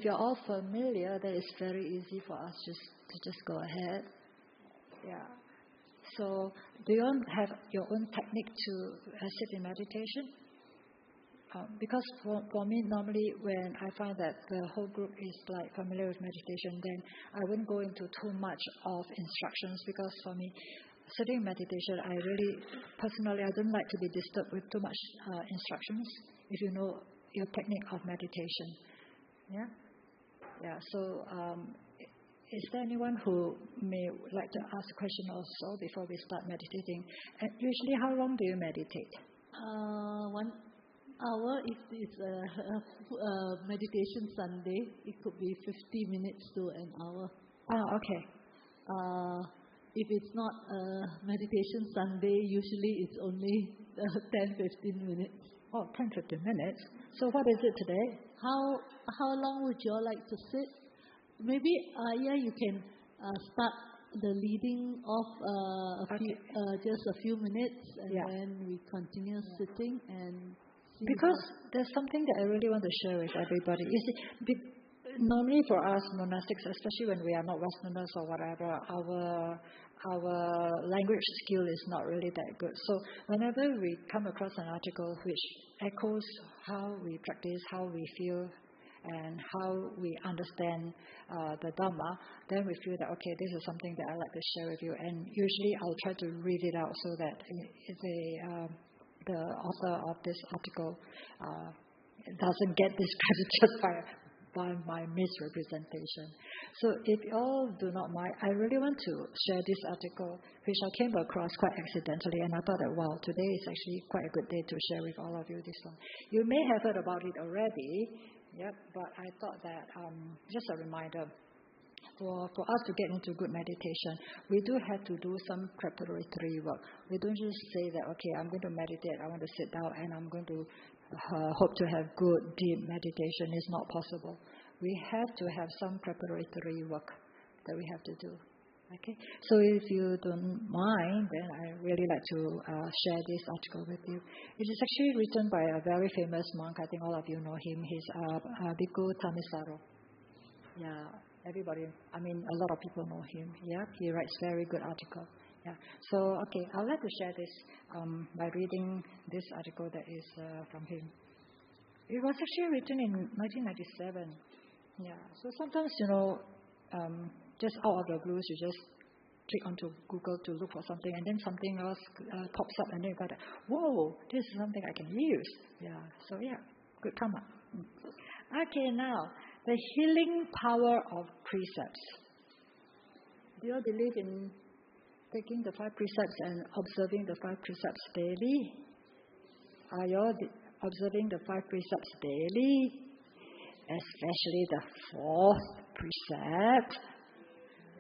If you're all familiar, then it's very easy for us to just go ahead. Yeah. So, do you all have your own technique to sit in meditation? Because for me, normally when I find that the whole group is like familiar with meditation, then I wouldn't go into too much of instructions, because for me, sitting in meditation, personally, I don't like to be disturbed with too much instructions, if you know your technique of meditation. Yeah? Yeah, so is there anyone who may like to ask a question also before we start meditating? And usually, how long do you meditate? 1 hour. If it's a meditation Sunday, it could be 50 minutes to an hour. Okay. If it's not a meditation Sunday, usually it's only 10-15 minutes. 10-15 minutes. So what is it today? How long would you all like to sit? Maybe, you can start the leading off just a few minutes, and then we continue sitting and see. Because there's something that I really want to share with everybody. You see, normally for us monastics, especially when we are not Westerners or whatever, our language skill is not really that good. So whenever we come across an article which echoes how we practice, how we feel, and how we understand the Dhamma, then we feel that, okay, this is something that I like to share with you. And usually I'll try to read it out so that the author of this article doesn't get discredited by my misrepresentation. So if you all do not mind, I really want to share this article, which I came across quite accidentally, and I thought that, wow, today is actually quite a good day to share with all of you this one. You may have heard about it already, but I thought that just a reminder, for us to get into good meditation, we do have to do some preparatory work. We don't just say that, okay, I'm going to meditate, I want to sit down, and I'm going to hope to have good, deep meditation. It's not possible. We have to have some preparatory work that we have to do. Okay? So if you don't mind, then I really like to share this article with you. It is actually written by a very famous monk. I think all of you know him. He's Bhikkhu Thamissaro. Yeah, everybody, a lot of people know him. Yeah, he writes very good article. Yeah. So, okay, I'd like to share this by reading this article that is from him. It was actually written in 1997. Yeah. So sometimes, just out of the blues, you just click onto Google to look for something, and then something else pops up, and then you got, whoa, this is something I can use. Yeah. So, good come up. Okay, now, the healing power of precepts. Do you believe in taking the 5 precepts and observing the 5 precepts daily? Are you all observing the 5 precepts daily? Especially the 4th precept.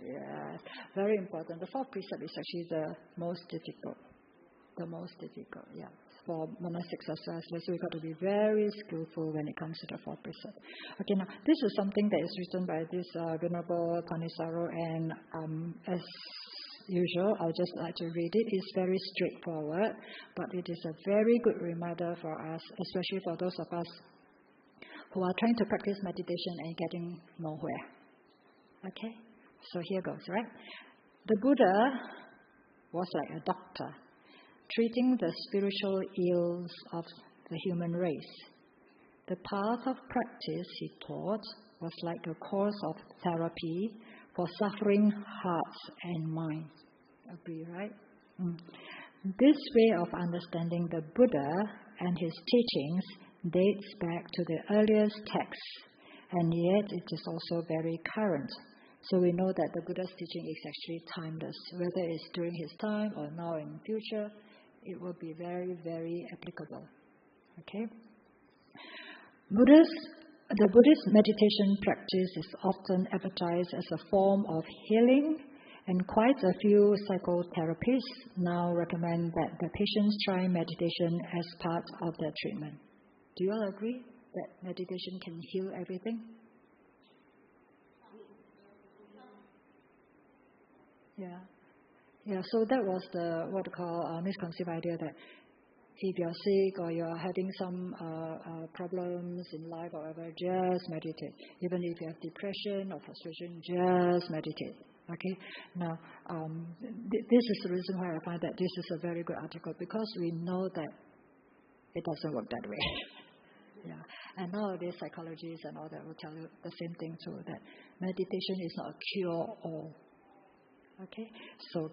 Yeah, very important. The 4th precept is actually the most difficult. For monastics as well. So we've got to be very skillful when it comes to the 4th precept. Okay, now this is something that is written by this Venerable Thamissaro, and as usual, I'll just like to read it. It's very straightforward, but it is a very good reminder for us, especially for those of us who are trying to practice meditation and getting nowhere. Okay? So here goes, right? The Buddha was like a doctor, treating the spiritual ills of the human race. The path of practice, he taught, was like a course of therapy for suffering hearts and minds. Agree, right? This way of understanding the Buddha and his teachings dates back to the earliest texts, and yet it is also very current. So we know that the Buddha's teaching is actually timeless. Whether it's during his time or now in the future, it will be very, very applicable. Okay? The Buddhist meditation practice is often advertised as a form of healing, and quite a few psychotherapists now recommend that the patients try meditation as part of their treatment. Do you all agree that meditation can heal everything? Yeah. So that was the what we call misconceived idea that if you're sick or you're having some problems in life or whatever, just meditate. Even if you have depression or frustration, just meditate. Okay. Now, this is the reason why I find that this is a very good article, because we know that it doesn't work that way. Yeah. And nowadays, psychologists and all that will tell you the same thing too, that meditation is not a cure-all. Okay. So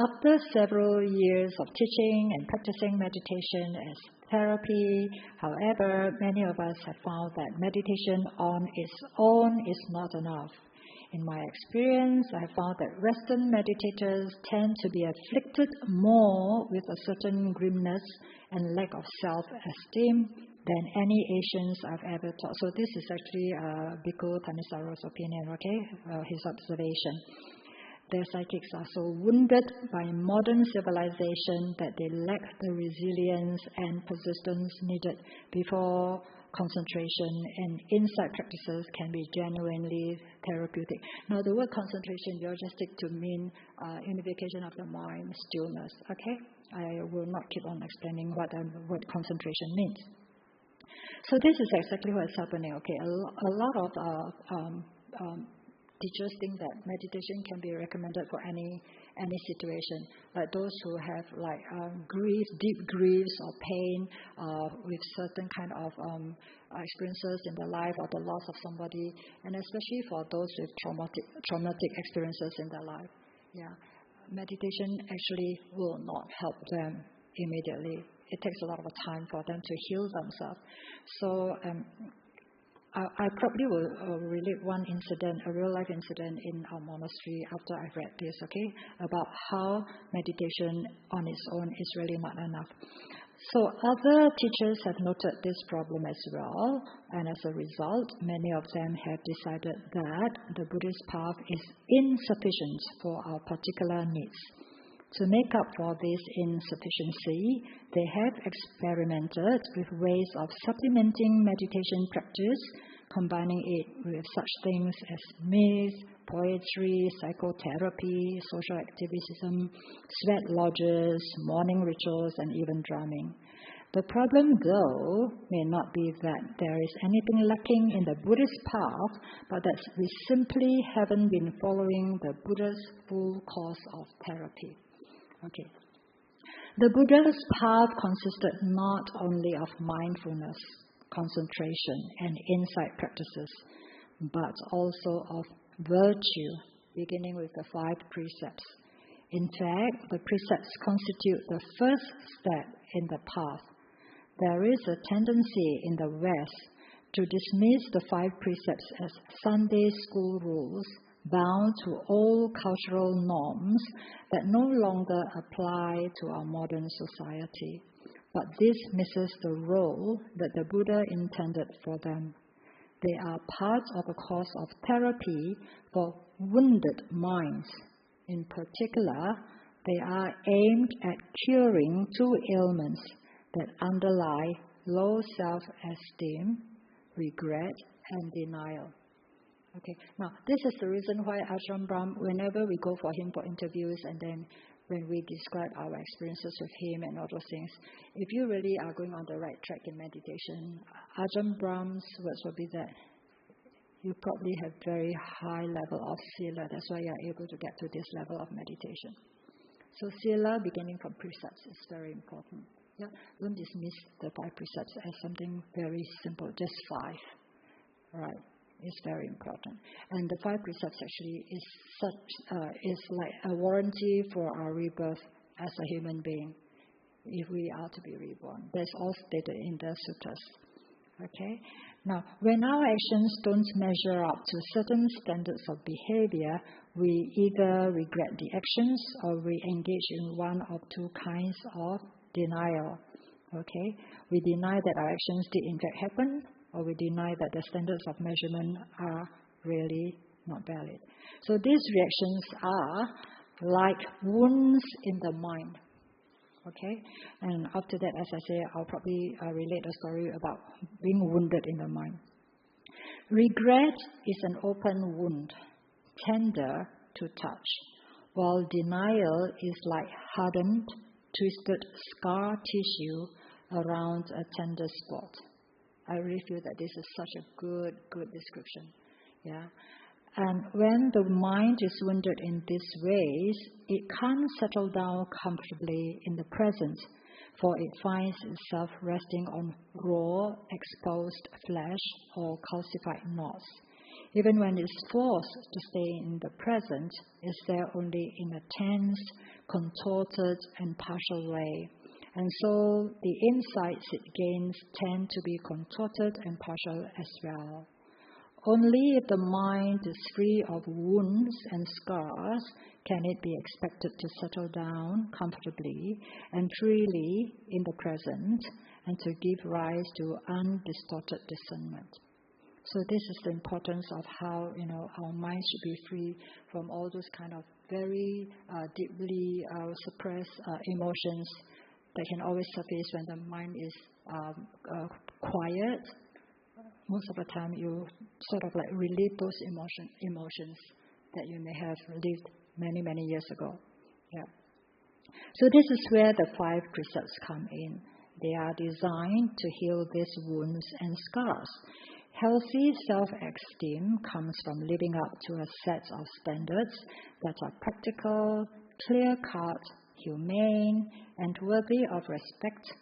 after several years of teaching and practicing meditation as therapy, however, many of us have found that meditation on its own is not enough. In my experience, I have found that Western meditators tend to be afflicted more with a certain grimness and lack of self-esteem than any Asians I've ever taught. So this is actually Bhikkhu Thanisaro's opinion, okay, his observation. Their psychics are so wounded by modern civilization that they lack the resilience and persistence needed before concentration and insight practices can be genuinely therapeutic. Now, the word concentration, you just take to mean unification of the mind, stillness. Okay, I will not keep on explaining what the word concentration means. So this is exactly what's happening. Okay, a lot of teachers think that meditation can be recommended for any situation, like those who have like grief, deep griefs or pain with certain kind of experiences in their life or the loss of somebody, and especially for those with traumatic experiences in their life. Yeah, meditation actually will not help them immediately. It takes a lot of time for them to heal themselves. So I probably will relate one incident, a real life incident in our monastery after I've read this, okay, about how meditation on its own is really not enough. So other teachers have noted this problem as well, and as a result, many of them have decided that the Buddhist path is insufficient for our particular needs. To make up for this insufficiency, they have experimented with ways of supplementing meditation practice, combining it with such things as myth, poetry, psychotherapy, social activism, sweat lodges, morning rituals, and even drumming. The problem, though, may not be that there is anything lacking in the Buddhist path, but that we simply haven't been following the Buddha's full course of therapy. Okay. The Buddha's path consisted not only of mindfulness, concentration, and insight practices, but also of virtue, beginning with the 5 precepts. In fact, the precepts constitute the first step in the path. There is a tendency in the West to dismiss the 5 precepts as Sunday school rules, bound to old cultural norms that no longer apply to our modern society. But this misses the role that the Buddha intended for them. They are part of a course of therapy for wounded minds. In particular, they are aimed at curing 2 ailments that underlie low self-esteem, regret, and denial. Okay, now this is the reason why Ajahn Brahm, whenever we go for him for interviews and then when we describe our experiences with him and all those things, if you really are going on the right track in meditation, Ajahn Brahm's words will be that you probably have very high level of sila. That's why you are able to get to this level of meditation. So sila, beginning from precepts, is very important. Yeah, don't dismiss the 5 precepts as something very simple, just 5. Right. Is very important, and the 5 precepts actually is like a warranty for our rebirth as a human being, if we are to be reborn. That's all stated in the suttas. Okay. Now, when our actions don't measure up to certain standards of behavior, we either regret the actions or we engage in one of 2 kinds of denial. Okay. We deny that our actions did in fact happen, or we deny that the standards of measurement are really not valid. So these reactions are like wounds in the mind. Okay? And after that, as I say, I'll probably relate a story about being wounded in the mind. Regret is an open wound, tender to touch, while denial is like hardened, twisted scar tissue around a tender spot. I really feel that this is such a good description. Yeah. And when the mind is wounded in these ways, it can't settle down comfortably in the present, for it finds itself resting on raw, exposed flesh or calcified knots. Even when it's forced to stay in the present, it's there only in a tense, contorted, and partial way. And so the insights it gains tend to be contorted and partial as well. Only if the mind is free of wounds and scars can it be expected to settle down comfortably and freely in the present and to give rise to undistorted discernment. So this is the importance of how, our mind should be free from all those kind of very deeply suppressed emotions that can always surface when the mind is quiet. Most of the time you sort of like relieve those emotions that you may have lived many years ago. Yeah. So this is where the 5 precepts come in. They are designed to heal these wounds and scars. Healthy self-esteem comes from living up to a set of standards that are practical, clear-cut, humane, and worthy of respect.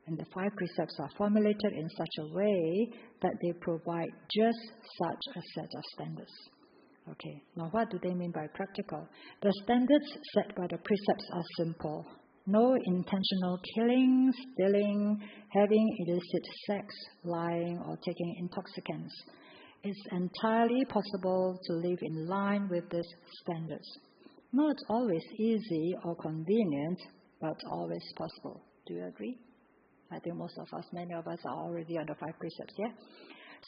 And the 5 precepts are formulated in such a way that they provide just such a set of standards. Okay, now what do they mean by practical? The standards set by the precepts are simple. No intentional killing, stealing, having illicit sex, lying, or taking intoxicants. It's entirely possible to live in line with these standards. Not always easy or convenient, but always possible. Do you agree? I think most of us, many of us are already on the 5 precepts, yeah?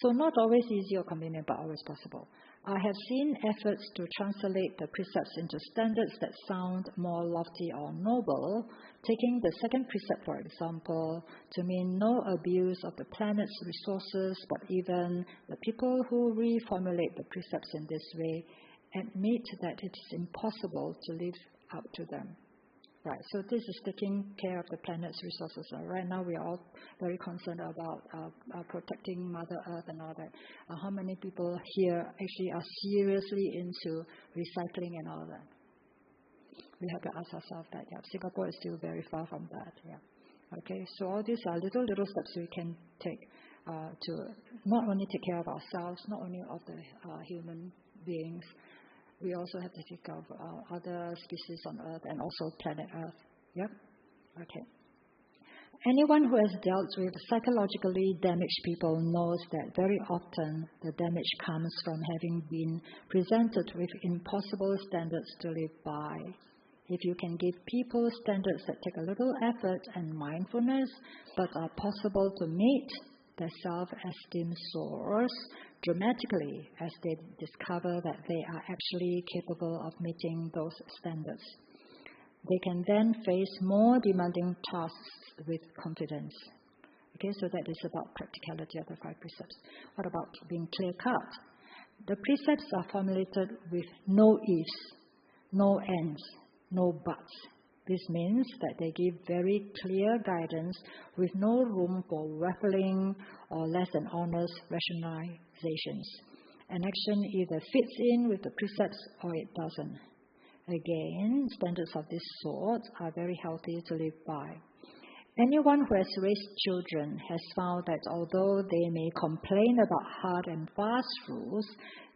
So not always easy or convenient, but always possible. I have seen efforts to translate the precepts into standards that sound more lofty or noble, taking the 2nd precept, for example, to mean no abuse of the planet's resources, but even the people who reformulate the precepts in this way admit that it is impossible to live up to them. Right, so this is taking care of the planet's resources. Right now we are all very concerned about protecting Mother Earth and all that. How many people here actually are seriously into recycling and all that? We have to ask ourselves that. Yeah, Singapore is still very far from that. Yeah. Okay, so all these are little steps we can take to not only take care of ourselves, not only of the human beings. We also have to take care of other species on Earth and also planet Earth. Yep. Okay. Anyone who has dealt with psychologically damaged people knows that very often the damage comes from having been presented with impossible standards to live by. If you can give people standards that take a little effort and mindfulness but are possible to meet, their self-esteem soars dramatically as they discover that they are actually capable of meeting those standards. They can then face more demanding tasks with confidence. Okay, so that is about practicality of the 5 precepts. What about being clear-cut? The precepts are formulated with no ifs, no ands, no buts. This means that they give very clear guidance with no room for waffling or less than honest rationalizations. An action either fits in with the precepts or it doesn't. Again, standards of this sort are very healthy to live by. Anyone who has raised children has found that although they may complain about hard and fast rules,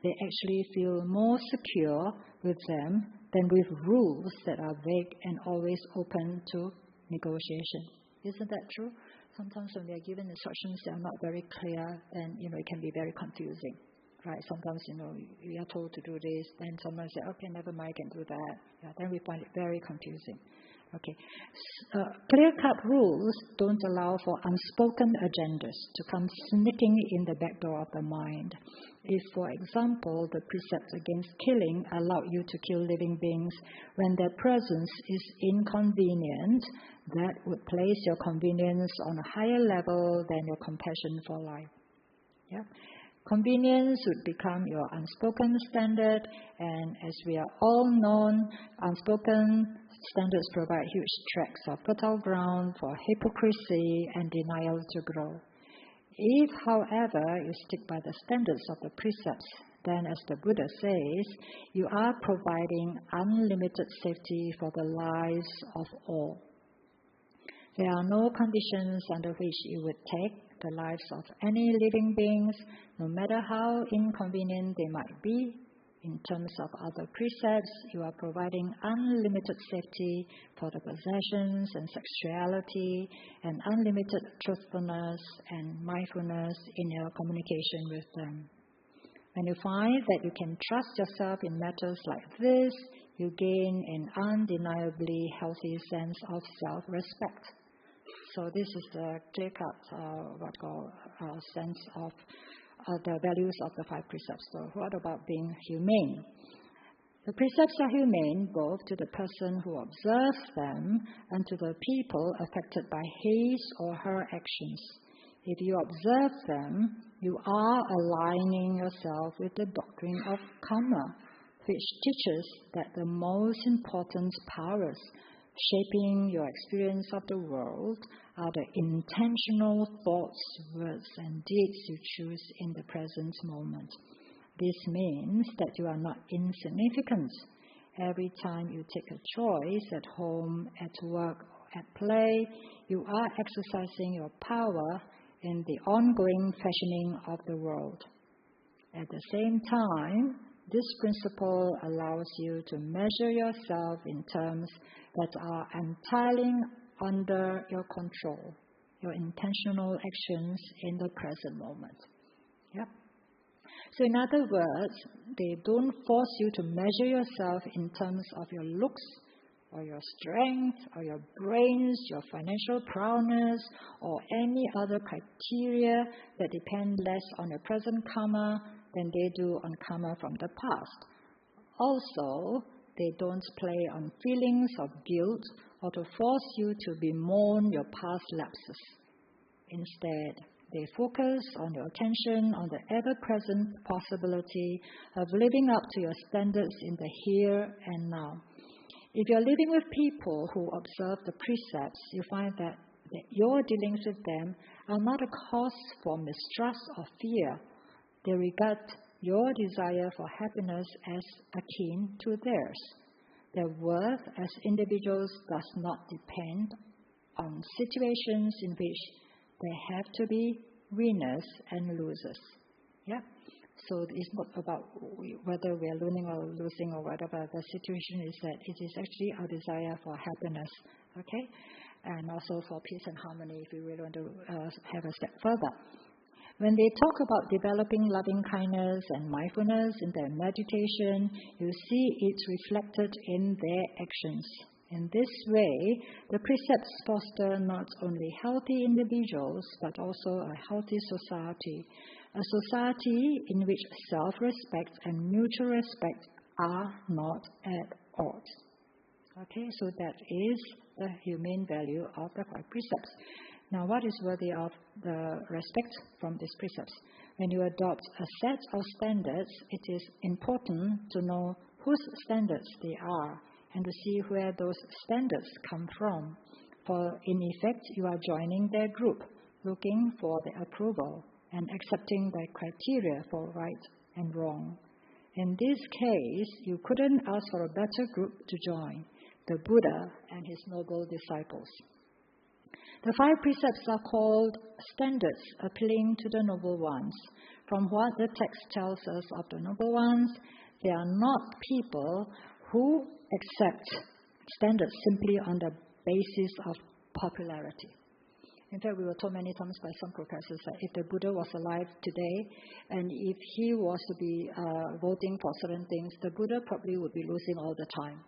they actually feel more secure with them than with rules that are vague and always open to negotiation. Isn't that true? Sometimes when we are given instructions that are not very clear, then, it can be very confusing. Right? Sometimes, we are told to do this, then someone says, okay, never mind, I can do that. Yeah, then we find it very confusing. Okay. Clear-cut rules don't allow for unspoken agendas to come sneaking in the back door of the mind. If, for example, the precepts against killing allow you to kill living beings when their presence is inconvenient, that would place your convenience on a higher level than your compassion for life. Yeah? Convenience would become your unspoken standard, and as we are all known, unspoken standards provide huge tracts of fertile ground for hypocrisy and denial to grow. If, however, you stick by the standards of the precepts, then as the Buddha says, you are providing unlimited safety for the lives of all. There are no conditions under which you would take the lives of any living beings, no matter how inconvenient they might be. In terms of other precepts, you are providing unlimited safety for the possessions and sexuality, and unlimited truthfulness and mindfulness in your communication with them. When you find that you can trust yourself in matters like this, you gain an undeniably healthy sense of self-respect. So this is the clear-cut sense of the values of the 5 precepts. So what about being humane? The precepts are humane both to the person who observes them and to the people affected by his or her actions. If you observe them, you are aligning yourself with the doctrine of karma, which teaches that the most important powers shaping your experience of the world are the intentional thoughts, words, and deeds you choose in the present moment. This means that you are not insignificant. Every time you take a choice at home, at work, or at play, you are exercising your power in the ongoing fashioning of the world. At the same time, this principle allows you to measure yourself in terms that are entirely under your control, your intentional actions in the present moment. Yep. So in other words, they don't force you to measure yourself in terms of your looks, or your strength, or your brains, your financial prowess, or any other criteria that depend less on your present karma than they do on karma from the past. Also, they don't play on feelings of guilt or to force you to bemoan your past lapses. Instead, they focus on your attention on the ever-present possibility of living up to your standards in the here and now. If you're living with people who observe the precepts, you find that your dealings with them are not a cause for mistrust or fear. They regard your desire for happiness as akin to theirs. Their worth as individuals does not depend on situations in which they have to be winners and losers. Yeah? So it's not about whether we are winning or losing or whatever. The situation is that it is actually our desire for happiness, okay? And also for peace and harmony if we really want to have a step further. When they talk about developing loving kindness and mindfulness in their meditation, you see it reflected in their actions. In this way, the precepts foster not only healthy individuals, but also a healthy society. A society in which self-respect and mutual respect are not at odds. Okay, so that is the humane value of the 5 precepts. Now, what is worthy of the respect from these precepts? When you adopt a set of standards, it is important to know whose standards they are and to see where those standards come from. For in effect, you are joining their group, looking for their approval and accepting their criteria for right and wrong. In this case, you couldn't ask for a better group to join, the Buddha and his noble disciples. The 5 precepts are called standards appealing to the noble ones. From what the text tells us of the noble ones, they are not people who accept standards simply on the basis of popularity. In fact, we were told many times by some professors that if the Buddha was alive today and if he was to be voting for certain things, the Buddha probably would be losing all the time.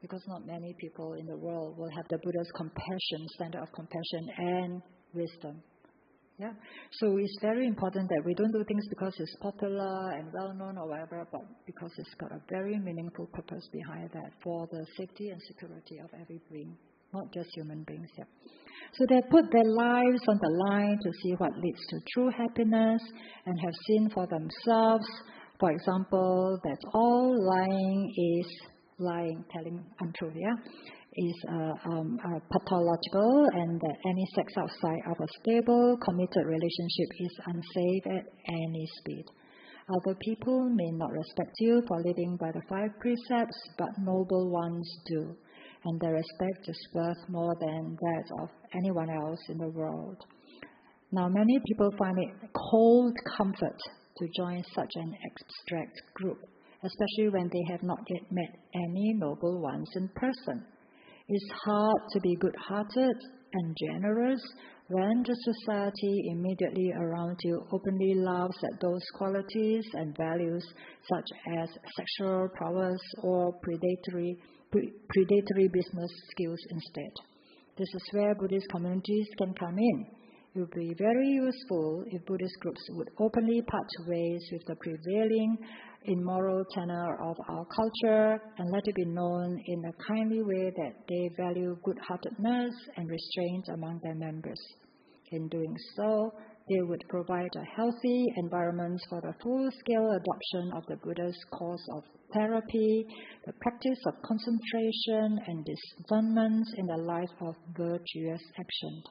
Because not many people in the world will have the Buddha's compassion, standard of compassion and wisdom. Yeah? So it's very important that we don't do things because it's popular and well-known or whatever, but because it's got a very meaningful purpose behind that for the safety and security of every being. not just human beings. Yeah. So they put their lives on the line to see what leads to true happiness and have seen for themselves, for example, that all lying, telling untruth, is pathological, and that any sex outside of a stable, committed relationship is unsafe at any speed. Other people may not respect you for living by the 5 precepts, but noble ones do, and their respect is worth more than that of anyone else in the world. Now, many people find it cold comfort to join such an abstract group, especially when they have not yet met any noble ones in person. It's hard to be good-hearted and generous when the society immediately around you openly laughs at those qualities and values such as sexual prowess or predatory business skills instead. This is where Buddhist communities can come in. It would be very useful if Buddhist groups would openly part ways with the prevailing immoral tenor of our culture and let it be known in a kindly way that they value good-heartedness and restraint among their members. In doing so, they would provide a healthy environment for the full-scale adoption of the Buddha's course of therapy, the practice of concentration and discernment in the life of virtuous action.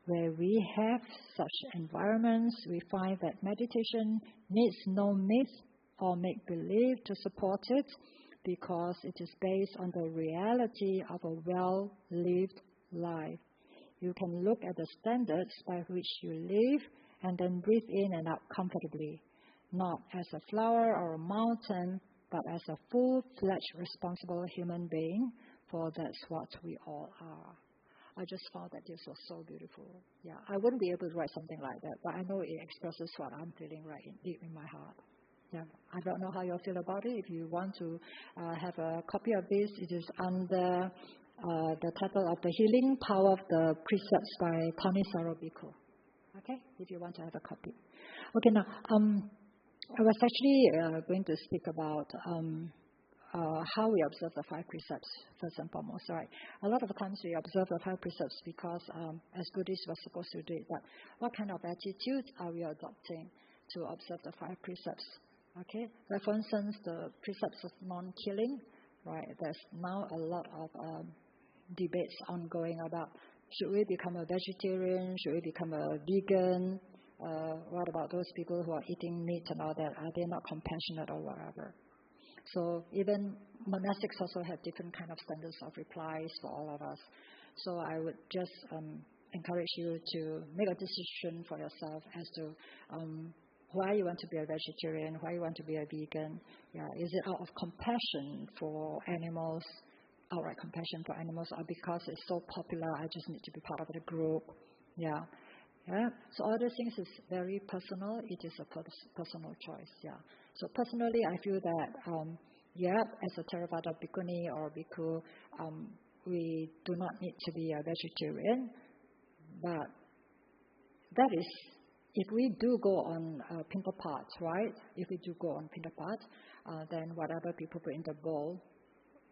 Where we have such environments, we find that meditation needs no myth or make-believe to support it, because it is based on the reality of a well-lived life. You can look at the standards by which you live and then breathe in and out comfortably, not as a flower or a mountain, but as a full-fledged responsible human being, for that's what we all are. I just found that this was so beautiful. Yeah, I wouldn't be able to write something like that, but I know it expresses what I'm feeling right deep in my heart. Yeah, I don't know how you feel about it. If you want to have a copy of this, it is under the title of The Healing Power of the Precepts by Thamissaro Bhikkhu. Okay, if you want to have a copy. Okay, now, I was actually going to speak about how we observe the 5 precepts, first and foremost, right? A lot of times we observe the 5 precepts because as Buddhists we're supposed to do it, but what kind of attitude are we adopting to observe the 5 precepts? Okay, like for instance, the precepts of non-killing, right? There's now a lot of debates ongoing about should we become a vegetarian, should we become a vegan, what about those people who are eating meat and all that, are they not compassionate or whatever? So even monastics also have different kind of standards of replies for all of us. So I would just encourage you to make a decision for yourself as to why you want to be a vegetarian, why you want to be a vegan. Yeah, is it out of compassion for animals, outright compassion for animals, or because it's so popular, I just need to be part of the group? Yeah. So all these things is very personal. It is a personal choice. Yeah. So personally, I feel that as a Theravada Bhikkhuni or Bhikkhu, we do not need to be a vegetarian, but that is, if we do go on Pintapat, right? If we do go on Pintapat, then whatever people put in the bowl,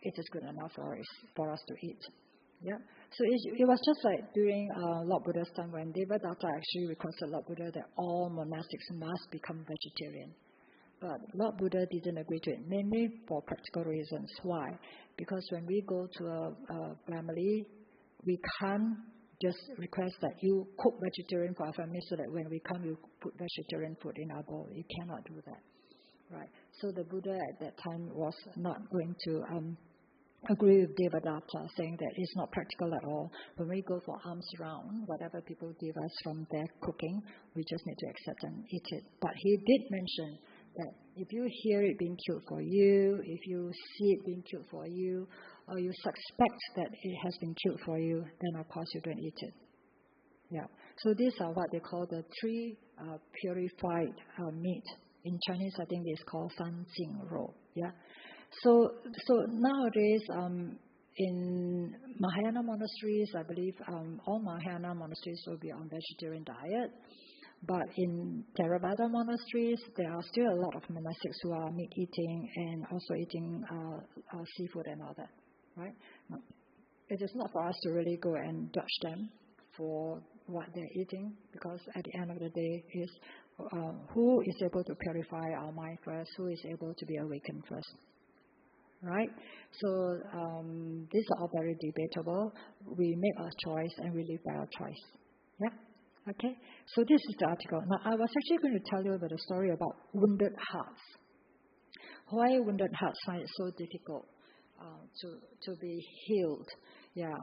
it is good enough for us to eat. Yeah. So it was just like during Lord Buddha's time when Devadatta actually requested Lord Buddha that all monastics must become vegetarian. But Lord Buddha didn't agree to it, mainly for practical reasons. Why? Because when we go to a family, we can't just request that you cook vegetarian for our family so that when we come, you put vegetarian food in our bowl. You cannot do that. Right? So the Buddha at that time was not going to agree with Devadatta, saying that it's not practical at all. When we go for alms round, whatever people give us from their cooking, we just need to accept and eat it. But he did mention that if you hear it being killed for you, if you see it being killed for you, or you suspect that it has been killed for you, then of course you don't eat it. Yeah. So these are what they call the 3 purified meat. In Chinese, I think it's called San Jing Rou. Yeah. So nowadays, in Mahayana monasteries, I believe all Mahayana monasteries will be on vegetarian diet. But in Theravada monasteries, there are still a lot of monastics who are meat eating and also eating seafood and all that, right? it is not for us to really go and judge them for what they're eating, because at the end of the day is who is able to purify our mind first, who is able to be awakened first, right? So these are all very debatable. We make our choice and we live by our choice. Yeah? Okay? So this is the article. Now, I was actually going to tell you about a story about wounded hearts. Why wounded hearts find it so difficult to be healed. Yeah.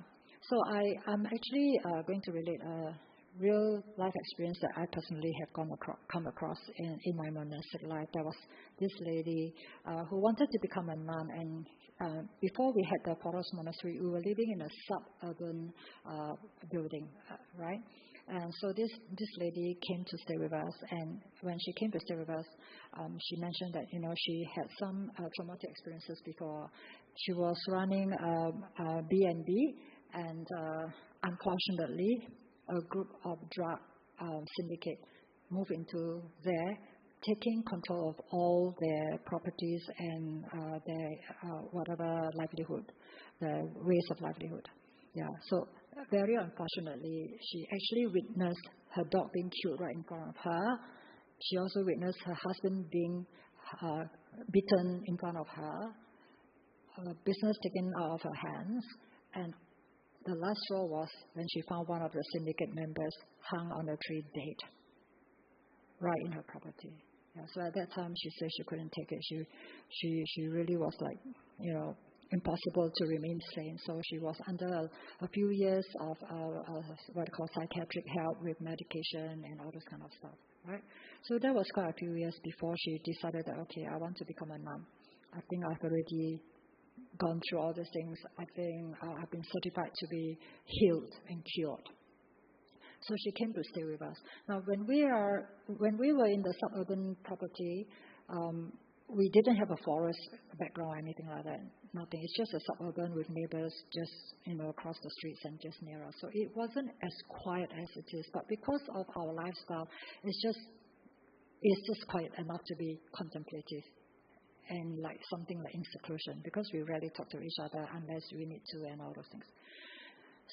So I'm actually going to relate a real life experience that I personally have come across in my monastic life. There was this lady who wanted to become a nun, and before we had the Forest Monastery, we were living in a suburban building, right? And so this lady came to stay with us, and when she came to stay with us, she mentioned that she had some traumatic experiences before. She was running a B&B, and unfortunately, a group of drug syndicate moved into there, taking control of all their properties and their whatever livelihood, the ways of livelihood. Yeah. So very unfortunately, she actually witnessed her dog being killed right in front of her. She also witnessed her husband being beaten in front of her, her business taken out of her hands, and the last straw was when she found one of the syndicate members hung on a tree dead, right in her property. Yeah, so at that time, she said she couldn't take it. She really was like, impossible to remain sane. So she was under a few years of what I call psychiatric help with medication and all this kind of stuff, right? So that was quite a few years before she decided that, okay, I want to become a nun. I think I've already gone through all these things. I think I've been certified to be healed and cured. So she came to stay with us. Now, when we were in the suburban property, we didn't have a forest background or anything like that. Nothing. It's just a suburban with neighbors just across the streets and just near us. So it wasn't as quiet as it is. But because of our lifestyle, it's just quiet enough to be contemplative and like something like in seclusion, because we rarely talk to each other unless we need to and all those things.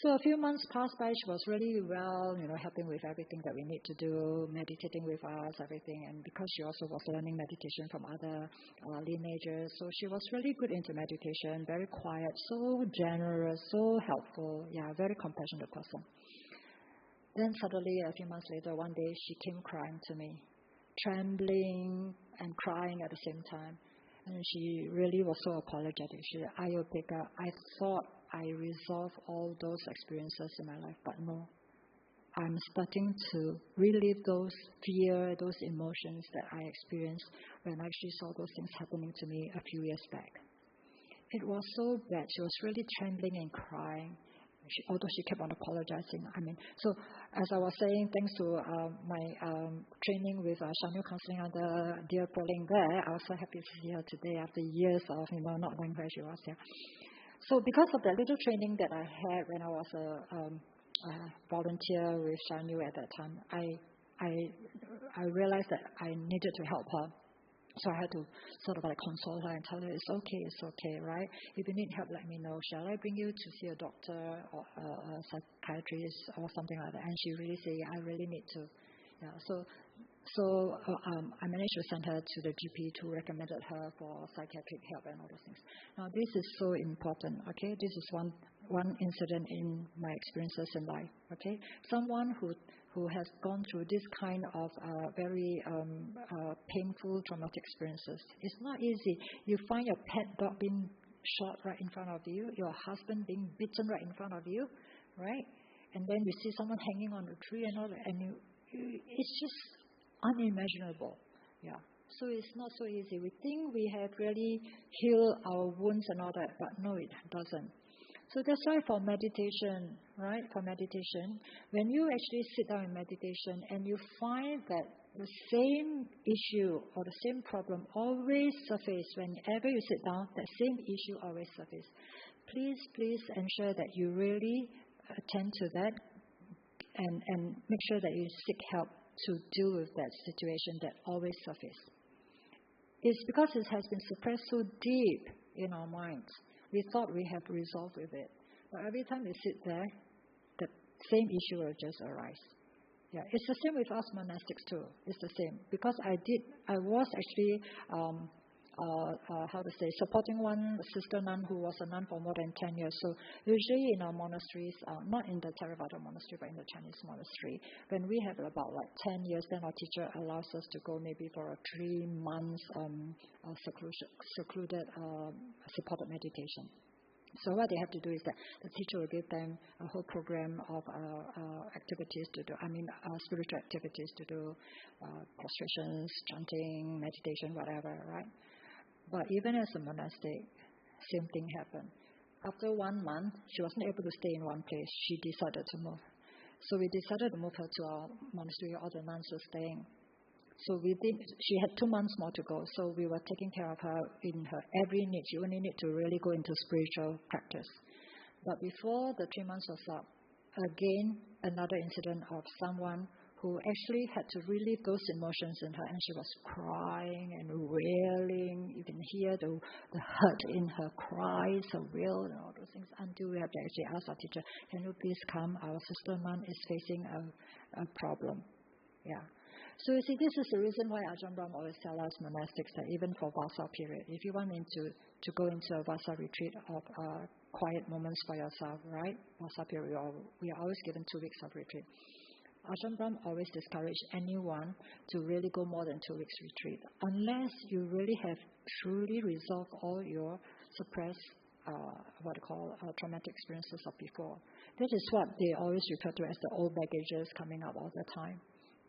So a few months passed by. She was really well, helping with everything that we need to do, meditating with us, everything. And because she also was learning meditation from other lineages, so she was really good into meditation, very quiet, so generous, so helpful. Yeah, very compassionate person. Then suddenly, a few months later, one day, she came crying to me, trembling and crying at the same time. And she really was so apologetic. She said, Ayya Upekkha, I thought I resolved all those experiences in my life, but no. I'm starting to relive those fear, those emotions that I experienced when I actually saw those things happening to me a few years back. It was so bad. She was really trembling and crying, although she kept on apologizing. So as I was saying, thanks to my training with Shamil counseling under dear Pauline there, I was so happy to see her today after years of not knowing where she was. Yeah. So because of that little training that I had when I was a volunteer with Shamil at that time, I realized that I needed to help her. So I had to sort of like console her and tell her, it's okay, right? If you need help, let me know. Shall I bring you to see a doctor or a psychiatrist or something like that? And she really said, I really need to. Yeah. So I managed to send her to the GP who recommended her for psychiatric help and all those things. Now this is so important, okay? This is one incident in my experiences in life, okay? Someone who has gone through this kind of very painful, traumatic experiences. It's not easy. You find your pet dog being shot right in front of you, your husband being beaten right in front of you, right? And then you see someone hanging on a tree and all that, and it's just unimaginable. Yeah. So it's not so easy. We think we have really healed our wounds and all that, but no, it doesn't. So that's why for meditation, right? For meditation, when you actually sit down in meditation and you find that the same issue or the same problem always surface whenever you sit down, that same issue always surface. Please ensure that you really attend to that and make sure that you seek help to deal with that situation that always surfaces. It's because it has been suppressed so deep in our minds. We thought we have resolved with it. But every time we sit there, the same issue will just arise. Yeah, it's the same with us monastics too. It's the same. Because I was actually, supporting one sister nun who was a nun for more than 10 years. So usually in our monasteries, not in the Theravada monastery, but in the Chinese monastery, when we have about 10 years, then our teacher allows us to go maybe for a 3 months secluded supported meditation. So what they have to do is that the teacher will give them a whole program of activities to do, spiritual activities to do, prostrations, chanting, meditation, whatever, right? But even as a monastic, same thing happened. After 1 month, she wasn't able to stay in one place. She decided to move. So we decided to move her to our monastery. All the nuns were staying. So she had 2 months more to go. So we were taking care of her in her every need. She only need to really go into spiritual practice. But before the 3 months was up, again, another incident of someone who actually had to relieve those emotions in her, and she was crying and wailing. You can hear the hurt in her cries, her wail, and all those things, until we have to actually ask our teacher, can you please come? Our sister nun is facing a problem. Yeah. So you see, this is the reason why Ajahn Brahm always tells us monastics that even for Vasa period, if you want to go into a Vasa retreat of quiet moments for yourself, right? Vasa period, we are always given 2 weeks of retreat. Ajahn Brahm always discouraged anyone to really go more than 2 weeks retreat, unless you really have truly resolved all your suppressed, traumatic experiences of before. This is what they always refer to as the old baggages coming up all the time.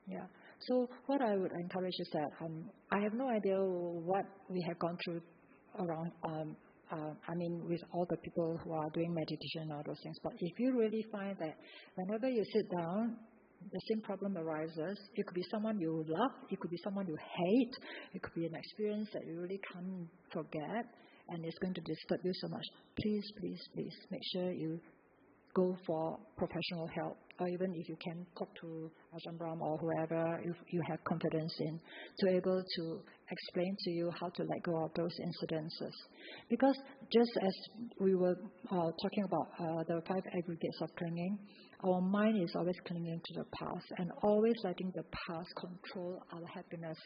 Yeah. So what I would encourage is that I have no idea what we have gone through around, with all the people who are doing meditation and all those things. But if you really find that whenever you sit down, the same problem arises. It could be someone you love, it could be someone you hate, it could be an experience that you really can't forget, and it's going to disturb you so much. Please, please, please make sure you go for professional help, or even if you can talk to Ajahn Brahm or whoever you have confidence in, to be able to explain to you how to let go of those incidences. Because just as we were talking about the 5 aggregates of clinging, our mind is always clinging to the past and always letting the past control our happiness.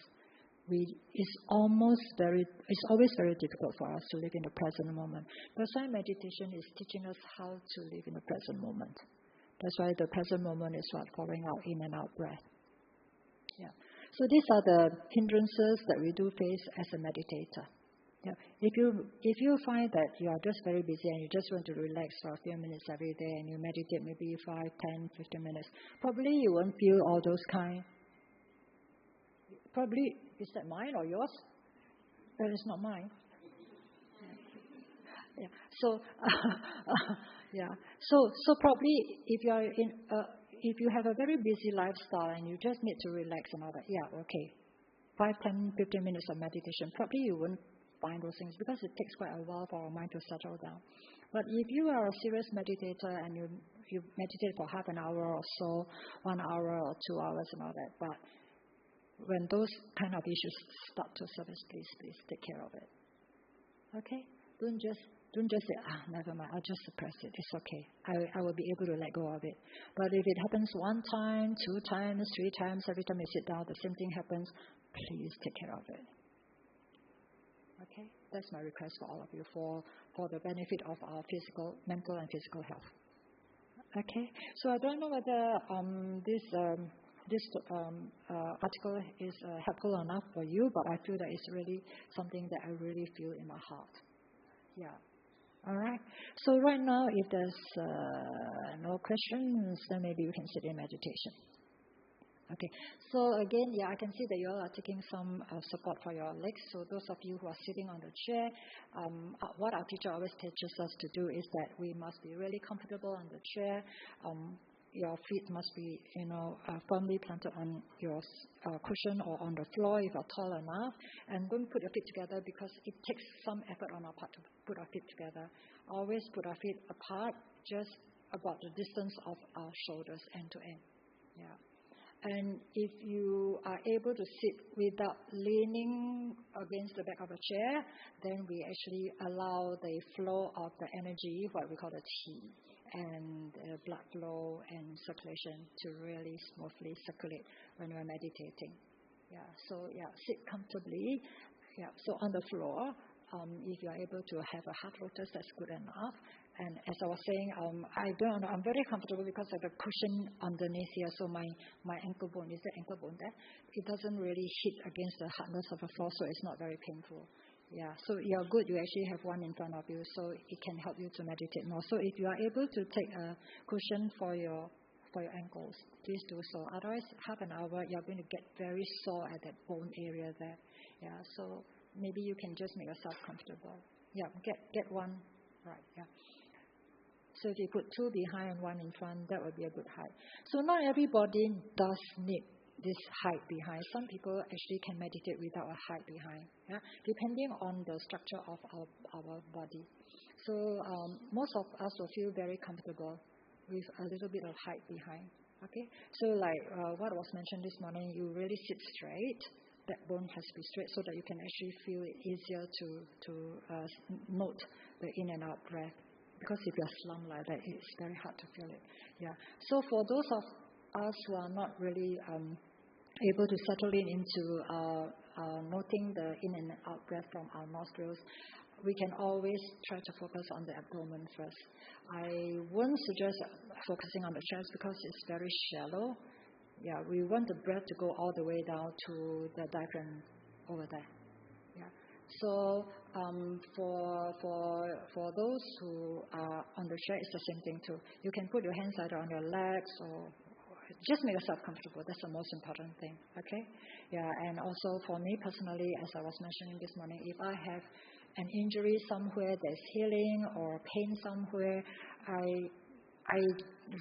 It's always very difficult for us to live in the present moment. That's why meditation is teaching us how to live in the present moment. That's why the present moment is following our in and out breath. Yeah. So these are the hindrances that we do face as a meditator. Yeah. If you find that you are just very busy and you just want to relax for a few minutes every day and you meditate maybe 5, 10, 15 minutes, probably you won't feel all those kind. Probably, is that mine or yours? That is not mine. Yeah. So, So probably if you are if you have a very busy lifestyle and you just need to relax and all that, yeah, okay. 5, 10, 15 minutes of meditation, probably you won't find those things because it takes quite a while for our mind to settle down. But if you are a serious meditator and you meditate for half an hour or so, 1 hour or 2 hours and all that, but when those kind of issues start to surface, please take care of it. Okay? Don't just say, never mind, I'll just suppress it. It's okay. I will be able to let go of it. But if it happens 1 time, 2 times, 3 times, every time you sit down, the same thing happens, please take care of it. Okay? That's my request for all of you for the benefit of our mental and physical health. Okay? So I don't know whether this article is helpful enough for you, but I feel that it's really something that I really feel in my heart. Yeah. All right. So right now, if there's no questions, then maybe we can sit in meditation. Okay. So again, yeah, I can see that you all are taking some support for your legs. So those of you who are sitting on the chair, what our teacher always teaches us to do is that we must be really comfortable on the chair. Your feet must be, firmly planted on your cushion or on the floor if you're tall enough. And don't put your feet together because it takes some effort on our part to put our feet together. Always put our feet apart, just about the distance of our shoulders end to end. Yeah. And if you are able to sit without leaning against the back of a chair, then we actually allow the flow of the energy, what we call the qi, and blood flow and circulation to really smoothly circulate when we're meditating. Sit comfortably. So on the floor, if you are able to have a half lotus, that's good enough. And as I was saying, I'm very comfortable because I have a cushion underneath here, so my ankle bone, is the ankle bone there? It doesn't really hit against the hardness of the floor, so it's not very painful. So you're good. You actually have one in front of you, so it can help you to meditate more. So if you are able to take a cushion for your ankles, please do so. Otherwise, half an hour, you're going to get very sore at that bone area there. So maybe you can just make yourself comfortable. Get one right. So if you put two behind and one in front, that would be a good height. So not everybody does need this height behind. Some people actually can meditate without a height behind, depending on the structure of our body. So most of us will feel very comfortable with a little bit of height behind. Okay, so like what was mentioned this morning, you really sit straight. Backbone has to be straight so that you can actually feel it easier to note the in and out breath. Because if you're slumped like that, it's very hard to feel it. So for those of us who are not really able to settle into noting the in and out breath from our nostrils, we can always try to focus on the abdomen first. I wouldn't suggest focusing on the chest because it's very shallow. We want the breath to go all the way down to the diaphragm over there. So for those who are on the chair, it's the same thing too. You can put your hands either on your legs or just make yourself comfortable. That's the most important thing. Okay? And also for me personally, as I was mentioning this morning, if I have an injury somewhere, there's healing or pain somewhere, I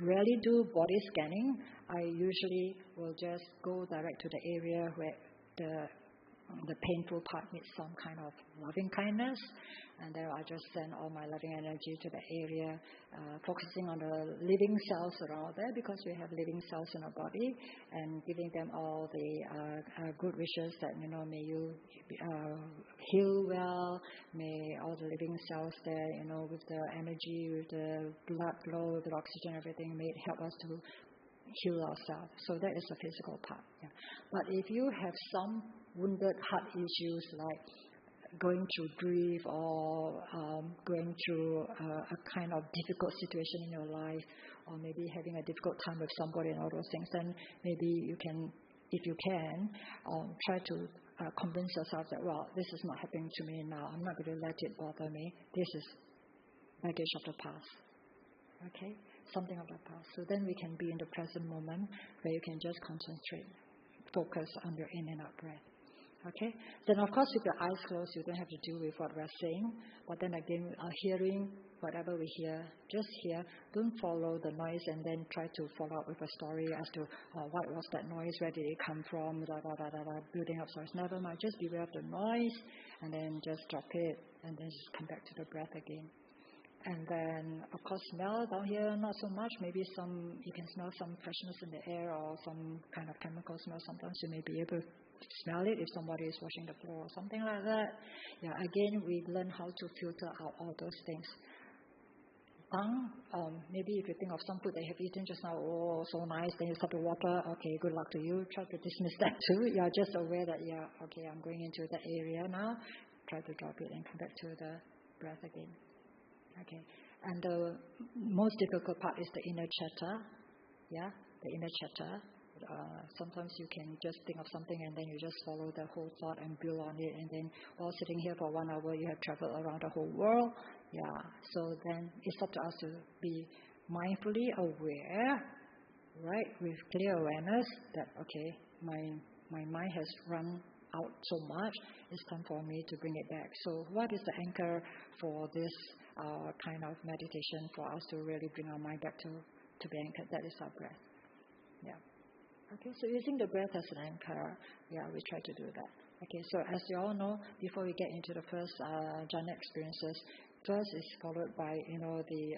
rarely do body scanning. I usually will just go direct to the area where the painful part needs some kind of loving kindness, and then I just send all my loving energy to the area, focusing on the living cells around there, because we have living cells in our body, and giving them all the good wishes that, may you heal well, may all the living cells there, with the energy, with the blood flow, with the oxygen, everything, may it help us to heal ourselves. So that is the physical part. But if you have some wounded heart issues like going through grief or going through a kind of difficult situation in your life, or maybe having a difficult time with somebody and all those things, then maybe you can, if you can, try to convince yourself that, well, this is not happening to me now. I'm not going to let it bother me. This is baggage of the past. Okay? Something of the past. So then we can be in the present moment where you can just concentrate, focus on your in and out breath. Okay? Then of course with your eyes closed, you don't have to deal with what we're saying. But then again, hearing whatever we hear, just hear. Don't follow the noise and then try to follow up with a story as to what was that noise, where did it come from, building up stories. Never mind, just beware of the noise and then just drop it and then just come back to the breath again. And then, of course, smell down here, not so much. Maybe you can smell some freshness in the air or some kind of chemical smell. Sometimes you may be able to smell it if somebody is washing the floor or something like that. Again, we learn how to filter out all those things. Tongue, maybe if you think of some food that you have eaten just now, oh, so nice, then you start to water, okay, good luck to you. Try to dismiss that too. You're just aware that, okay, I'm going into that area now. Try to drop it and come back to the breath again. Okay, and the most difficult part is the inner chatter. The inner chatter. Sometimes you can just think of something and then you just follow the whole thought and build on it, and then while sitting here for 1 hour, you have traveled around the whole world. So then it's up to us to be mindfully aware, right, with clear awareness that, okay, my mind has run out so much, it's time for me to bring it back. So what is the anchor for this kind of meditation for us to really bring our mind back to be anchored? That is our breath. Okay, so using the breath as an anchor, we try to do that. Okay, so as you all know, before we get into the first jhana experiences, first is followed by, the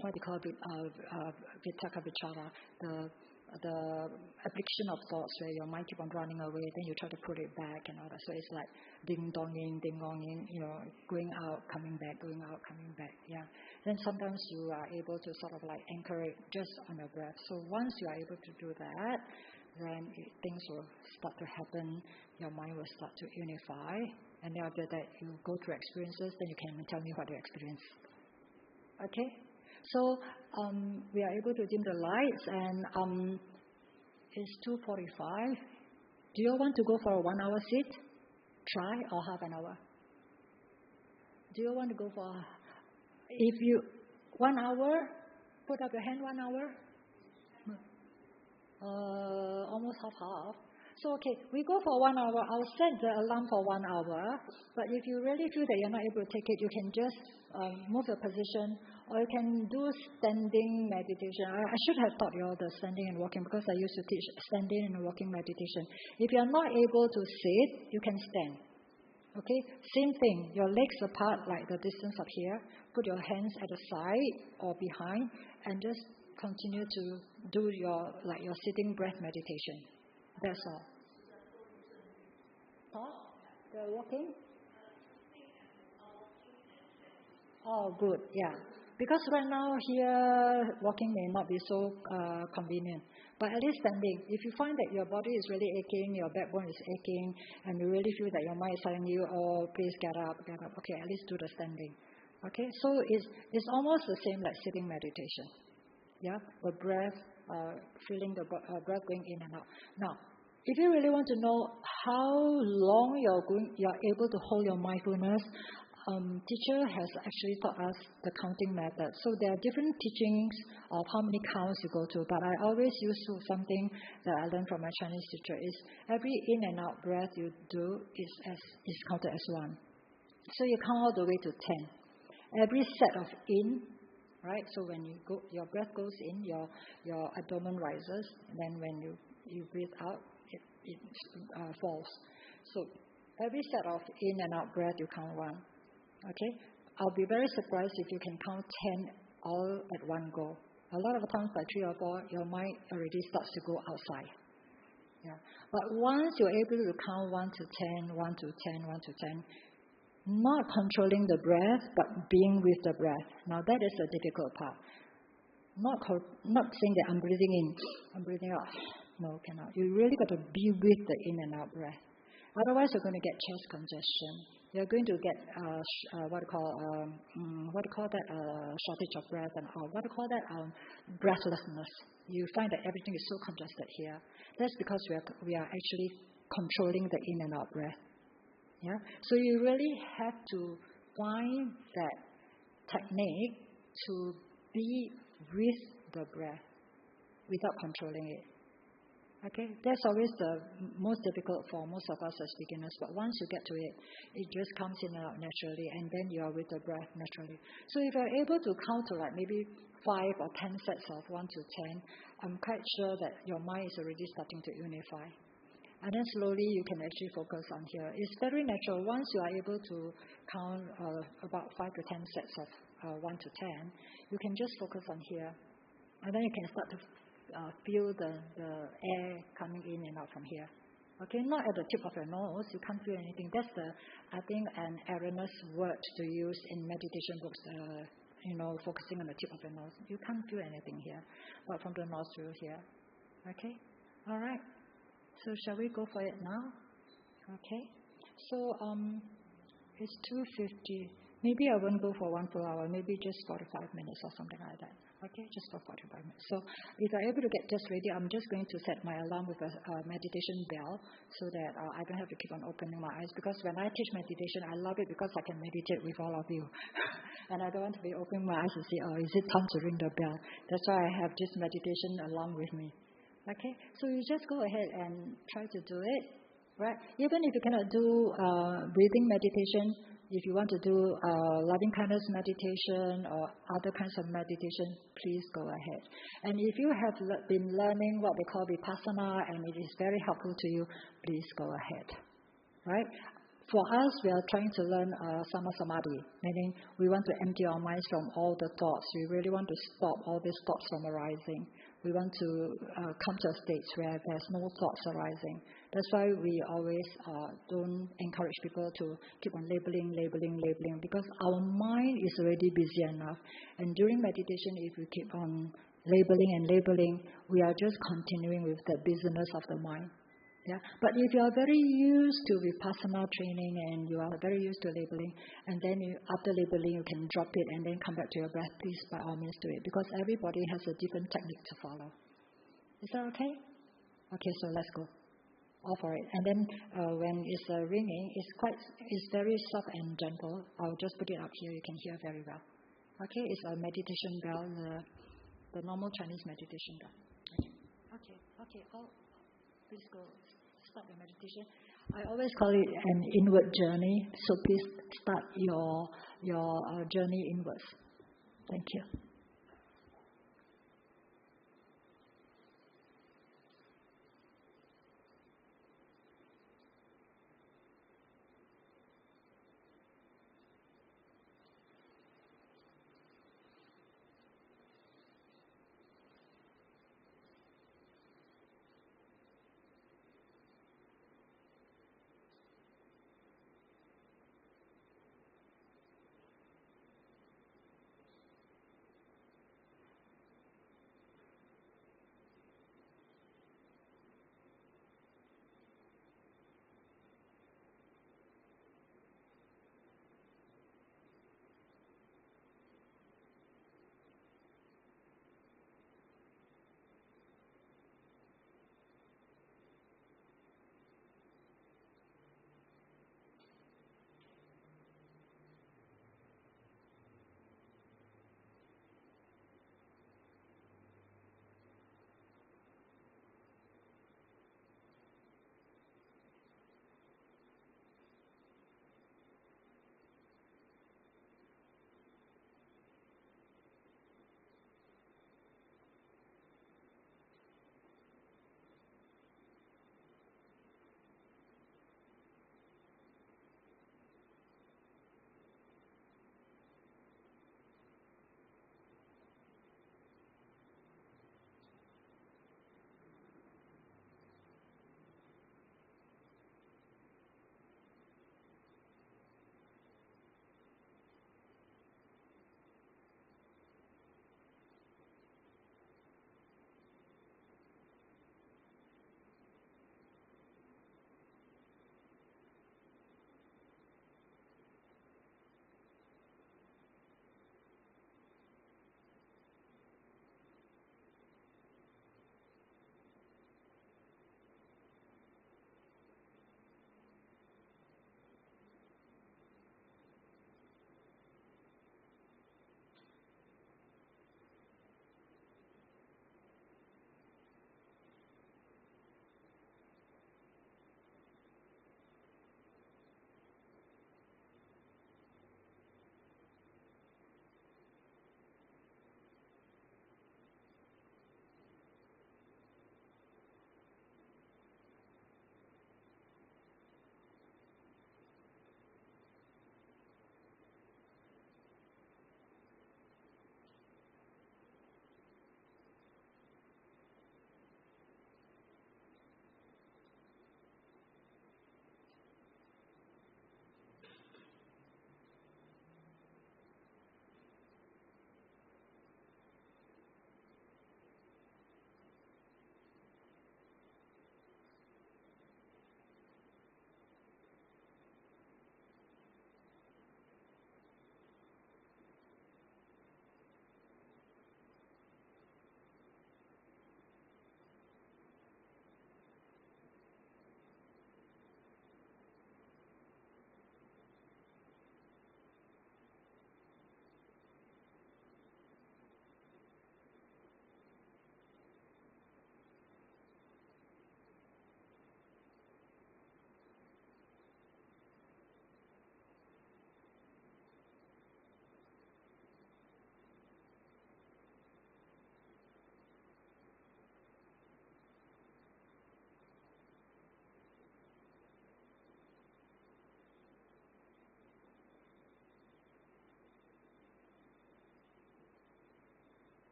what we call vitakka vichara, the application of thoughts where your mind keep on running away, then you try to put it back and all that. So it's like ding-donging, ding-donging, going out, coming back, going out, coming back, yeah. Then sometimes you are able to sort of like anchor it just on your breath. So once you are able to do that, then things will start to happen, your mind will start to unify, and then after that you go through experiences, then you can tell me what you experienced. Okay? So we are able to dim the lights, and it's 2:45. Do you want to go for a 1 hour sit? Try, or half an hour? Do you want to go for, 1 hour, put up your hand, 1 hour? Almost half. So, okay, we go for 1 hour. I'll set the alarm for 1 hour. But if you really feel that you're not able to take it, you can just move your position, or you can do standing meditation. I should have taught you all the standing and walking, because I used to teach standing and walking meditation. If you're not able to sit, you can stand. Okay, same thing. Your legs apart, like the distance up here. Put your hands at the side or behind, and just continue to do your sitting breath meditation. That's all. The walking? Oh, good. Yeah. Because right now here, walking may not be so convenient. But at least standing. If you find that your body is really aching, your backbone is aching, and you really feel that your mind is telling you, oh, please get up. Okay, at least do the standing. Okay, so it's almost the same like sitting meditation. Yeah, the breath, feeling the breath going in and out. Now, if you really want to know how long you're able to hold your mindfulness, teacher has actually taught us the counting method. So there are different teachings of how many counts you go to, but I always use something that I learned from my Chinese teacher is every in and out breath you do is counted as 1. So you count all the way to 10. Every set of in, right? So when you go, your breath goes in, your abdomen rises, and then when you breathe out, it falls. So every set of in and out breath, you count 1. Okay? I'll be very surprised if you can count 10 all at one go. A lot of times by 3 or 4, your mind already starts to go outside. Yeah. But once you're able to count 1 to 10, 1 to 10, 1 to 10, not controlling the breath, but being with the breath. Now that is the difficult part. Not saying that I'm breathing in, I'm breathing out. No, cannot. You really got to be with the in and out breath. Otherwise, you're going to get chest congestion. You're going to get shortage of breath, and breathlessness. You find that everything is so congested here. That's because we are actually controlling the in and out breath. Yeah. So you really have to find that technique to be with the breath without controlling it. Okay, that's always the most difficult for most of us as beginners. But once you get to it, it just comes in and out naturally, and then you are with the breath naturally. So if you're able to count to like maybe 5 or 10 sets of 1 to 10, I'm quite sure that your mind is already starting to unify. And then slowly you can actually focus on here. It's very natural. Once you are able to count about 5 to 10 sets of 1 to 10, you can just focus on here. And then you can start to feel the air coming in and out from here. Okay, not at the tip of your nose. You can't feel anything. That's I think, an erroneous word to use in meditation books, focusing on the tip of your nose. You can't feel anything here, but from the nostril here. Okay, all right. So shall we go for it now? Okay. So it's 2:50. Maybe I won't go for 1 full hour. Maybe just 45 minutes or something like that. Okay, just for 45 minutes. So if I'm able to get just ready, I'm just going to set my alarm with a meditation bell so that I don't have to keep on opening my eyes. Because when I teach meditation, I love it because I can meditate with all of you. And I don't want to be opening my eyes and say, oh, is it time to ring the bell? That's why I have this meditation alarm with me. Okay, so you just go ahead and try to do it, right? Even if you cannot do breathing meditation, if you want to do loving kindness meditation or other kinds of meditation, please go ahead. And if you have been learning what we call vipassana and it is very helpful to you, please go ahead, right? For us, we are trying to learn sama samadhi, meaning we want to empty our minds from all the thoughts. We really want to stop all these thoughts from arising. We want to come to a state where there's no thoughts arising. That's why we always don't encourage people to keep on labeling, because our mind is already busy enough. And during meditation, if we keep on labeling, we are just continuing with the busyness of the mind. Yeah. But if you are very used to vipassana training and you are very used to labeling, and then after labeling you can drop it and then come back to your breath, please by all means do it, because everybody has a different technique to follow. Is that okay? Okay, so let's go. All for it. And then when it's ringing, it's very soft and gentle. I'll just put it up here. You can hear very well. Okay, it's a meditation bell, the normal Chinese meditation bell. Okay. Please go. Start your meditation. I always call it an inward journey, so please start your journey inwards. Thank you.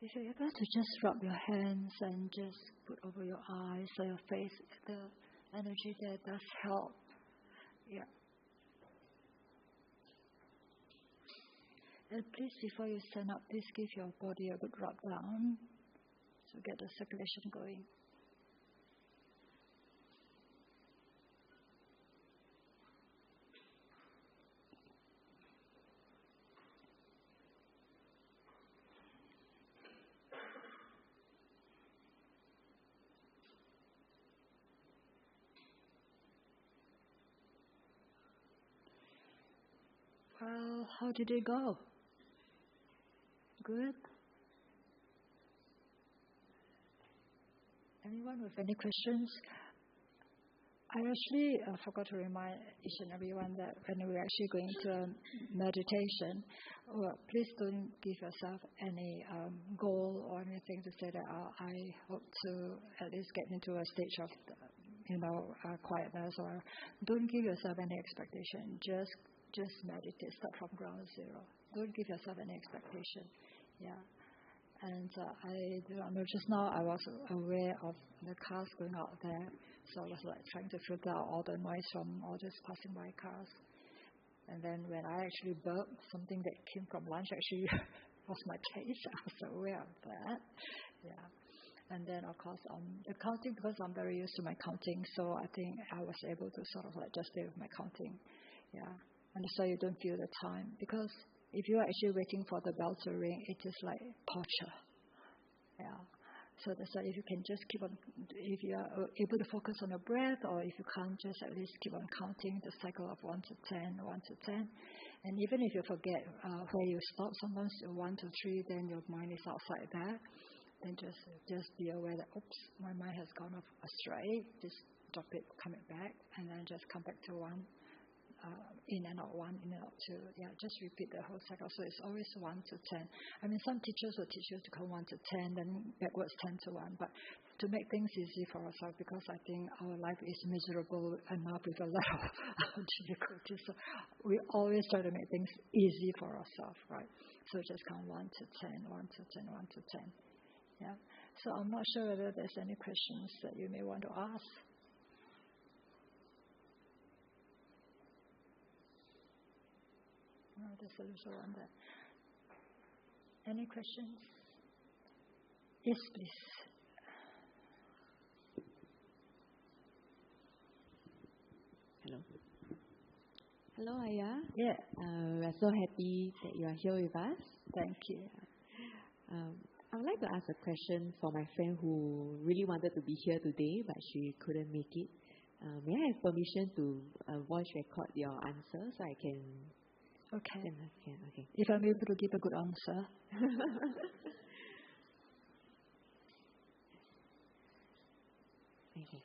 If you're able to just rub your hands and just put over your eyes or your face, the energy there does help. Yeah. And please, before you stand up, please give your body a good rub down to get the circulation going. Well, how did it go? Good? Anyone with any questions? I actually forgot to remind each and everyone that when we're actually going to meditation, please don't give yourself any goal or anything to say that I hope to at least get into a stage of, quietness, or don't give yourself any expectation. Just meditate. Start from ground zero. Don't give yourself any expectation. Yeah. And I do not know. Just now I was aware of the cars going out there, so I was trying to filter out all the noise from all just passing by cars. And then when I actually burped, something that came from lunch actually was my case. I was aware of that. Yeah. And then of course the counting, because I'm very used to my counting, so I think I was able to sort of just stay with my counting. Yeah. And so you don't feel the time, because if you are actually waiting for the bell to ring, it is like torture. Yeah. So that's why if you can just keep on, if you are able to focus on your breath, or if you can't, just at least keep on counting the cycle of 1 to 10, 1 to 10. And even if you forget where you stop, sometimes 1 to 3, then your mind is outside there. Then just be aware that, oops, my mind has gone off astray. Just drop it, come it back, and then just come back to 1. In and out 1, in and out 2. Yeah, just repeat the whole cycle. So it's always 1 to 10. I mean, some teachers will teach you to count 1 to 10, then backwards 10 to 1. But to make things easy for ourselves, because I think our life is miserable enough with a lot of difficulties. So we always try to make things easy for ourselves, right? So just count 1 to 10, 1 to 10, 1 to 10. Yeah. So I'm not sure whether there's any questions that you may want to ask. No, there's a little one there. Any questions? Yes, please. Hello. Hello, Ayya. Yeah. We're so happy that you are here with us. Thank you. I would like to ask a question for my friend who really wanted to be here today, but she couldn't make it. May I have permission to voice record your answer so I can... Okay. Okay. If I'm able to give a good answer. Okay.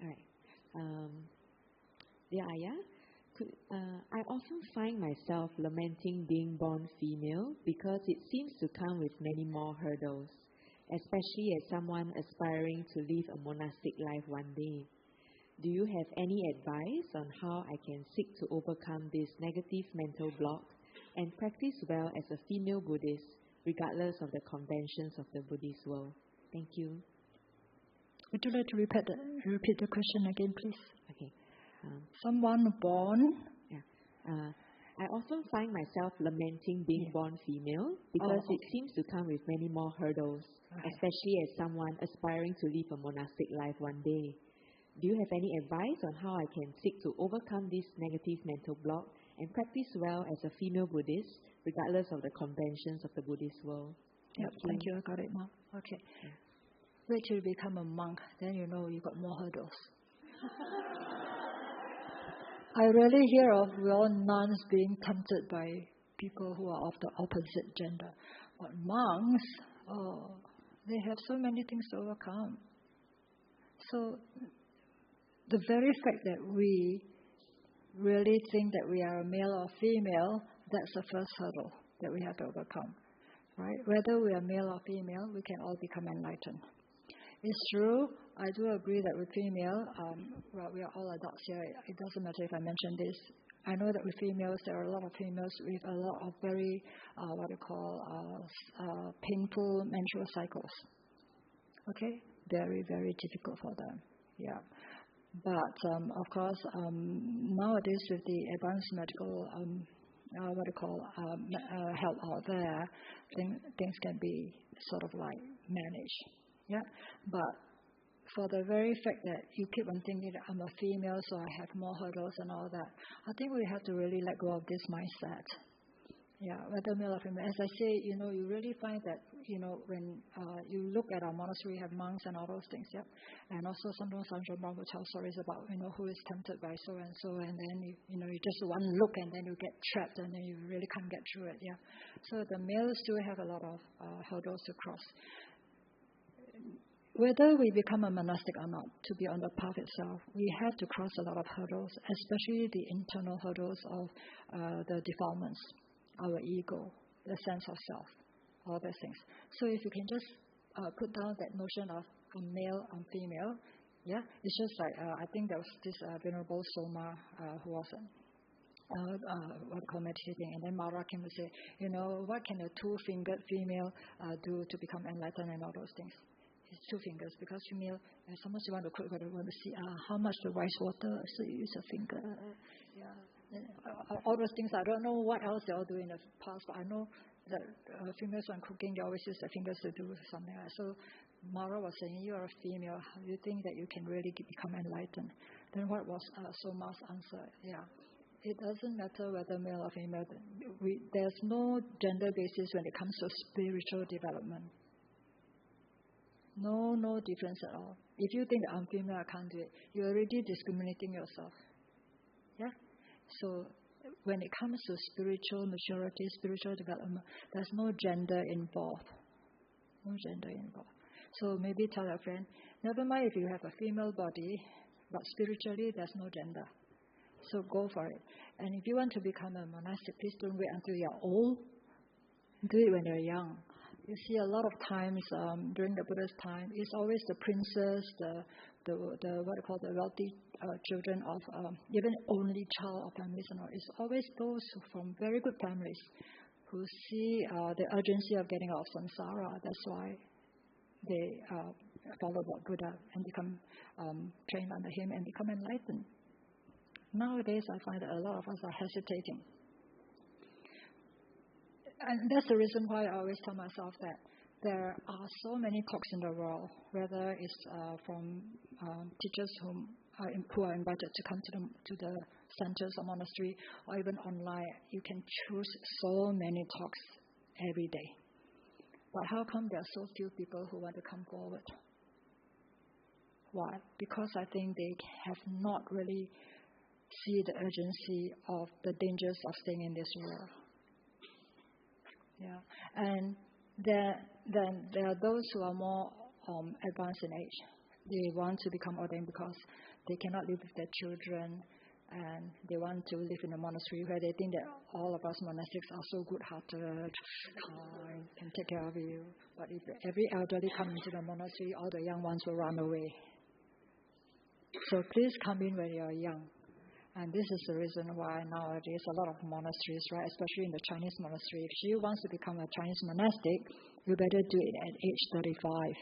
All right. Dear Ayya, I often find myself lamenting being born female because it seems to come with many more hurdles, especially as someone aspiring to live a monastic life one day. Do you have any advice on how I can seek to overcome this negative mental block and practice well as a female Buddhist, regardless of the conventions of the Buddhist world? Thank you. Would you like to repeat the question again, please? Okay. Someone born? Yeah. I often find myself lamenting being born female because it seems to come with many more hurdles, especially as someone aspiring to live a monastic life one day. Do you have any advice on how I can seek to overcome this negative mental block and practice well as a female Buddhist, regardless of the conventions of the Buddhist world? Thank you. I got it now. Okay. Yeah. Wait till you become a monk, then you know you got more hurdles. I rarely hear of real nuns being tempted by people who are of the opposite gender. But monks, they have so many things to overcome. So the very fact that we really think that we are a male or female, that's the first hurdle that we have to overcome, right? Whether we are male or female, we can all become enlightened. It's true, I do agree that with female, we are all adults here. It doesn't matter if I mention this I know that with females, there are a lot of females with a lot of very, painful menstrual cycles. Okay? Very, very difficult for them. Yeah. But, of course, nowadays with the advanced medical, help out there, things can be sort of like managed. Yeah. But for the very fact that you keep on thinking that I'm a female, so I have more hurdles and all that, I think we have to really let go of this mindset. Yeah, whether male or female. As I say, you really find that, when you look at our monastery, we have monks and all those things, yeah. And also sometimes Sanjay Brahma will tell stories about, who is tempted by so and so, and then, you just one look and then you get trapped and then you really can't get through it, yeah. So the males do have a lot of hurdles to cross. Whether we become a monastic or not, to be on the path itself, we have to cross a lot of hurdles, especially the internal hurdles of the defilements, our ego, the sense of self, all those things. So if you can just put down that notion of male and female, yeah, it's just like, I think there was this Venerable Soma who was meditating, and then Mara came to say, what can a two-fingered female do to become enlightened and all those things? It's two fingers, because female, so much you want to cook, but you want to see how much the rice water, so you use a finger. All those things, I don't know what else they all do in the past, but I know that females when cooking, they always use their fingers to do something. So Mara was saying, you are a female, how do you think that you can really become enlightened? Then what was Soma's answer? Yeah. It doesn't matter whether male or female. There's no gender basis when it comes to spiritual development. No difference at all. If you think that I'm female, I can't do it, you're already discriminating yourself. Yeah? So when it comes to spiritual maturity, spiritual development, there's no gender involved. No gender involved. So maybe tell your friend, never mind if you have a female body, but spiritually there's no gender. So go for it. And if you want to become a monastic, please don't wait until you're old. Do it when you're young. You see, a lot of times during the Buddha's time, it's always the princes, the wealthy children of even only child of families, and all. It's always those from very good families who see the urgency of getting out of samsara. That's why they follow the Buddha and become trained under him and become enlightened. Nowadays, I find that a lot of us are hesitating. And that's the reason why I always tell myself that there are so many talks in the world, whether it's from teachers who are invited to come to the centers or monastery, or even online. You can choose so many talks every day. But how come there are so few people who want to come forward? Why? Because I think they have not really see the urgency of the dangers of staying in this world. Yeah, and then there are those who are more advanced in age. They want to become ordained because they cannot live with their children, and they want to live in a monastery where they think that all of us monastics are so good-hearted, kind, can take care of you. But if every elderly comes into the monastery, all the young ones will run away. So please come in when you are young. And this is the reason why nowadays a lot of monasteries, right, especially in the Chinese monastery, if she wants to become a Chinese monastic, you better do it at age 35.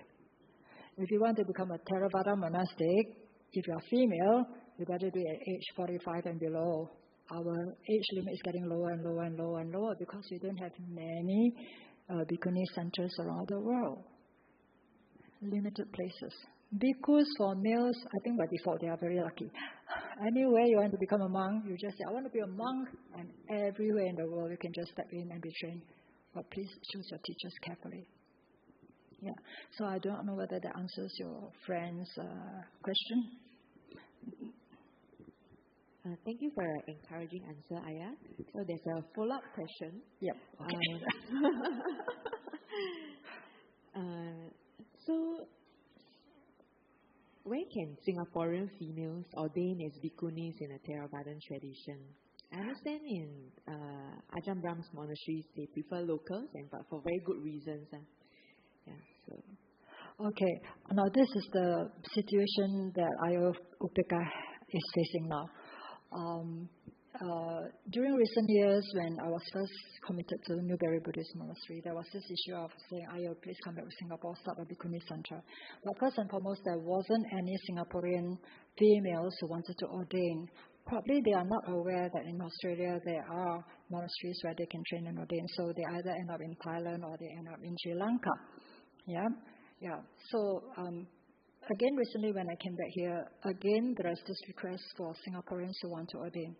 If you want to become a Theravada monastic, if you're female, you better do it at age 45 and below. Our age limit is getting lower and lower and lower and lower because we don't have many Bhikkhuni centers around the world. Limited places. Bhikkhus for males, I think by default they are very lucky. Anywhere you want to become a monk, you just say, I want to be a monk, and everywhere in the world you can just step in and be trained. But please choose your teachers carefully. Yeah. So I don't know whether that answers your friend's question. Thank you for your encouraging answer, Ayya. So there's a follow-up question. Yep. Okay. So where can Singaporean females ordain as Bhikkhunis in a Theravadan tradition? I understand in Ajahn Brahm's monasteries they prefer locals, but for very good reasons. Okay, now this is the situation that Ayya Upekkha is facing now. during recent years, when I was first committed to the Newbury Buddhist Monastery, there was this issue of saying, Ayya, please come back to Singapore, start a Bhikkhuni center. But first and foremost, there wasn't any Singaporean females who wanted to ordain. Probably they are not aware that in Australia there are monasteries where they can train and ordain. So they either end up in Thailand or they end up in Sri Lanka. Yeah. So again, recently when I came back here, again there is this request for Singaporeans who want to ordain.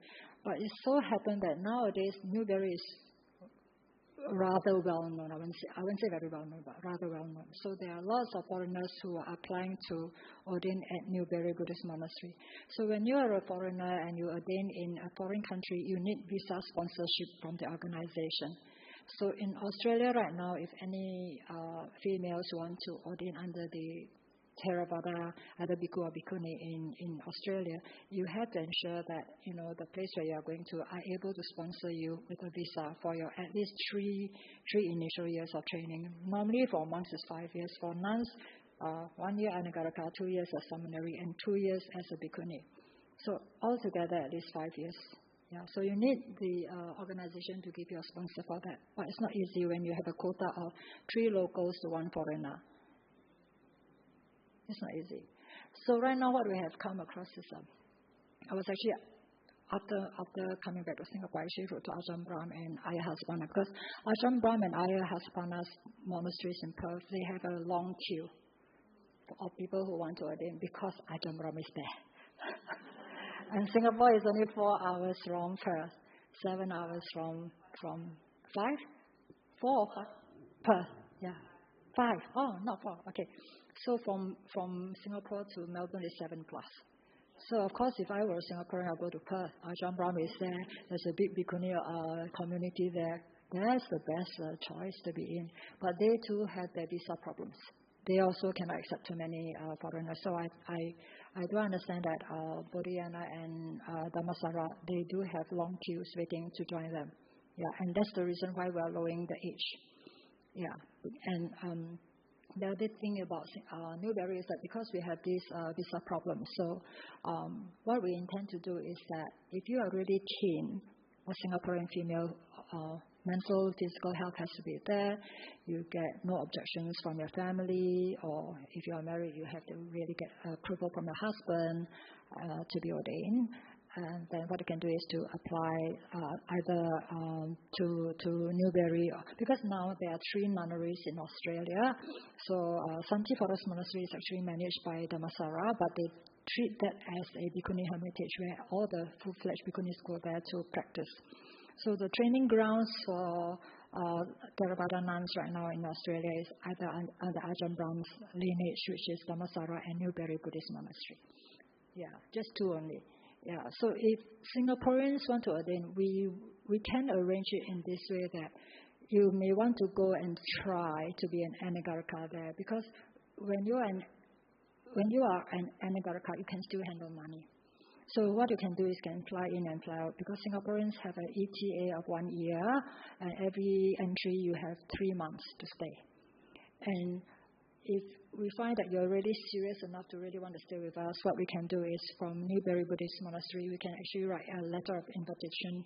But it so happened that nowadays Newbury is rather well known. I wouldn't say very well known, but rather well known. So there are lots of foreigners who are applying to ordain at Newbury Buddhist Monastery. So when you are a foreigner and you ordain in a foreign country, you need visa sponsorship from the organization. So in Australia right now, if any females want to ordain under the Theravada, either bhikkhu or bhikkhuni in Australia, you have to ensure that the place where you are going to are able to sponsor you with a visa for your at least three initial years of training. Normally for monks it's 5 years. For nuns, 1 year anagarika, 2 years as Samaneri, and 2 years as a bhikkhuni. So altogether at least 5 years. Yeah, so you need the organization to give you a sponsor for that. But it's not easy when you have a quota of 3 locals to 1 foreigner. It's not easy. So right now what we have come across is, I was actually, after coming back to Singapore, I actually wrote to Ajahn Brahm and Ayya Hasbana, because Ajahn Brahm and Ayya Hasbana's monasteries in Perth, they have a long queue of people who want to ordain because Ajahn Brahm is there. And Singapore is only 4 hours from Perth, 7 hours from 5? 4 Perth, yeah. 5, oh, not 4, okay. So from Singapore to Melbourne is 7+. So of course, if I were a Singaporean, I'll go to Perth. Ajahn Brahm is there. There's a big Bhikkhuni community there. That's the best choice to be in. But they too have their visa problems. They also cannot accept too many foreigners. So I do understand that Bodhiana and Dhammasara, they do have long queues waiting to join them. Yeah, and that's the reason why we are lowering the age. Yeah, and the other thing about Newbury is that because we have these visa problems, so what we intend to do is that if you are really keen, a Singaporean female, mental, physical health has to be there. You get no objections from your family, or if you are married, you have to really get approval from your husband to be ordained. And then what you can do is to apply either to Newbury, because now there are 3 nunneries in Australia. So Santi Forest Monastery is actually managed by Dhammasara, but they treat that as a Bhikkhuni hermitage where all the full-fledged Bhikkhunis go there to practice. So the training grounds for Theravada nuns right now in Australia is either under Ajahn Brahm's lineage, which is Dhammasara, and Newbury Buddhist Monastery. Yeah, just 2 only. Yeah, so if Singaporeans want to ordain, we can arrange it in this way that you may want to go and try to be an anagarika there, because when you are an anagarika, you can still handle money. So what you can do is can fly in and fly out, because Singaporeans have an ETA of 1 year, and every entry you have 3 months to stay. And if we find that you're really serious enough to really want to stay with us, what we can do is from Newbury Buddhist Monastery, we can actually write a letter of invitation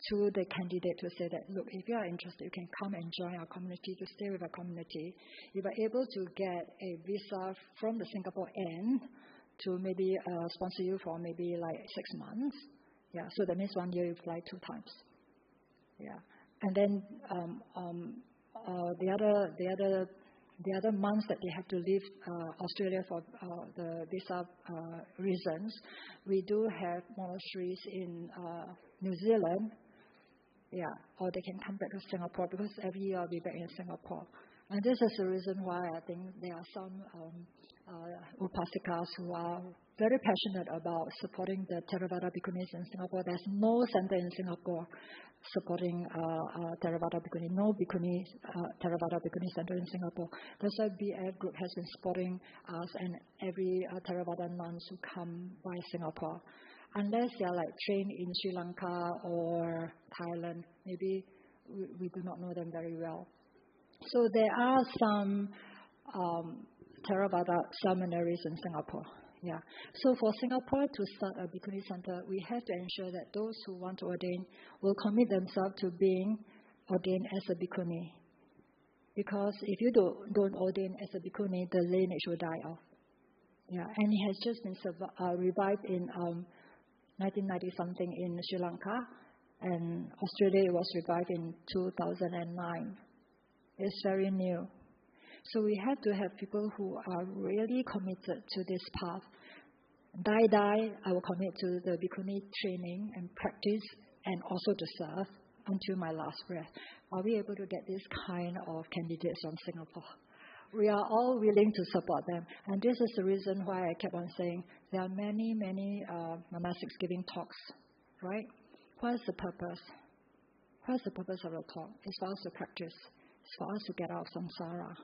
to the candidate to say that, look, if you are interested, you can come and join our community, to stay with our community. If you're able to get a visa from the Singapore end to maybe sponsor you for maybe like 6 months, yeah, so that means 1 year you fly 2 times. Yeah, and then the other months that they have to leave Australia for the visa reasons, we do have monasteries in New Zealand, yeah, or they can come back to Singapore, because every year I'll be back in Singapore. And this is the reason why I think there are some upasikas who are very passionate about supporting the Theravada Bhikkhunis in Singapore. There's no center in Singapore supporting Theravada Bhikkhuni, no Bhikkhuni, Theravada Bhikkhuni center in Singapore. That's why BF group has been supporting us and every Theravada nuns who come by Singapore. Unless they are like trained in Sri Lanka or Thailand, maybe we do not know them very well. So there are some Theravada seminaries in Singapore. Yeah. So for Singapore to start a Bhikkhuni center, we have to ensure that those who want to ordain will commit themselves to being ordained as a Bhikkhuni. Because if you don't ordain as a Bhikkhuni, the lineage will die off. Yeah. And it has just been revived in 1990-something in Sri Lanka. And Australia was revived in 2009. It's very new. So we have to have people who are really committed to this path. Die, I will commit to the Bhikkhuni training and practice and also to serve until my last breath. Are we able to get this kind of candidates from Singapore? We are all willing to support them. And this is the reason why I kept on saying there are many monastics giving talks, right? What is the purpose? What is the purpose of the talk? It's for us to practice. It's for us to get out of samsara.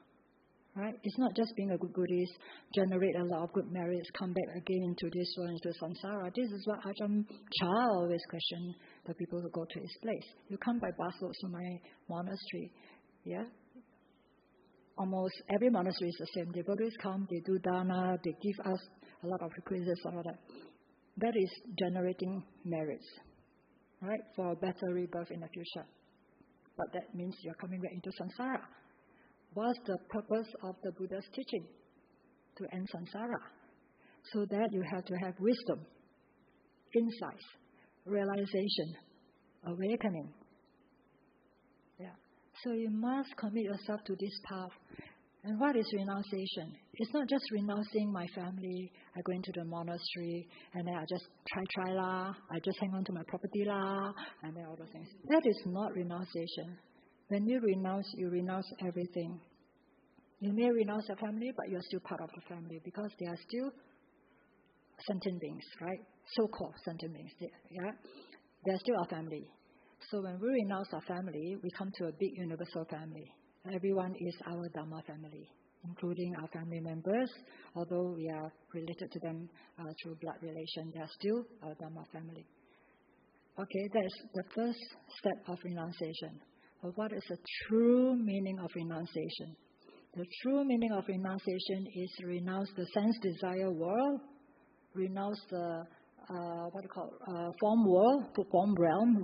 Right? It's not just being a good Buddhist, generate a lot of good merits, come back again into this world, into samsara. This is what Ajahn Chah always questioned the people who go to his place. You come by busloads to my monastery. Yeah? Almost every monastery is the same. The Buddhists come, they do dana, they give us a lot of requisites, all of that. That is generating merits, right? For a better rebirth in the future. But that means you're coming back into samsara. What's the purpose of the Buddha's teaching? To end samsara. So that you have to have wisdom, insights, realization, awakening. Yeah. So you must commit yourself to this path. And what is renunciation? It's not just renouncing my family. I go into the monastery and then I just try lah. I just hang on to my property lah, and then all those things. That is not renunciation. When you renounce everything. You may renounce your family, but you're still part of the family because they are still sentient beings, right? So-called sentient beings. Yeah? They're still our family. So when we renounce our family, we come to a big universal family. Everyone is our Dhamma family, including our family members. Although we are related to them through blood relation, they are still our Dhamma family. Okay, that's the first step of renunciation. But what is the true meaning of renunciation? The true meaning of renunciation is renounce the sense desire world, renounce the form world, the form realm,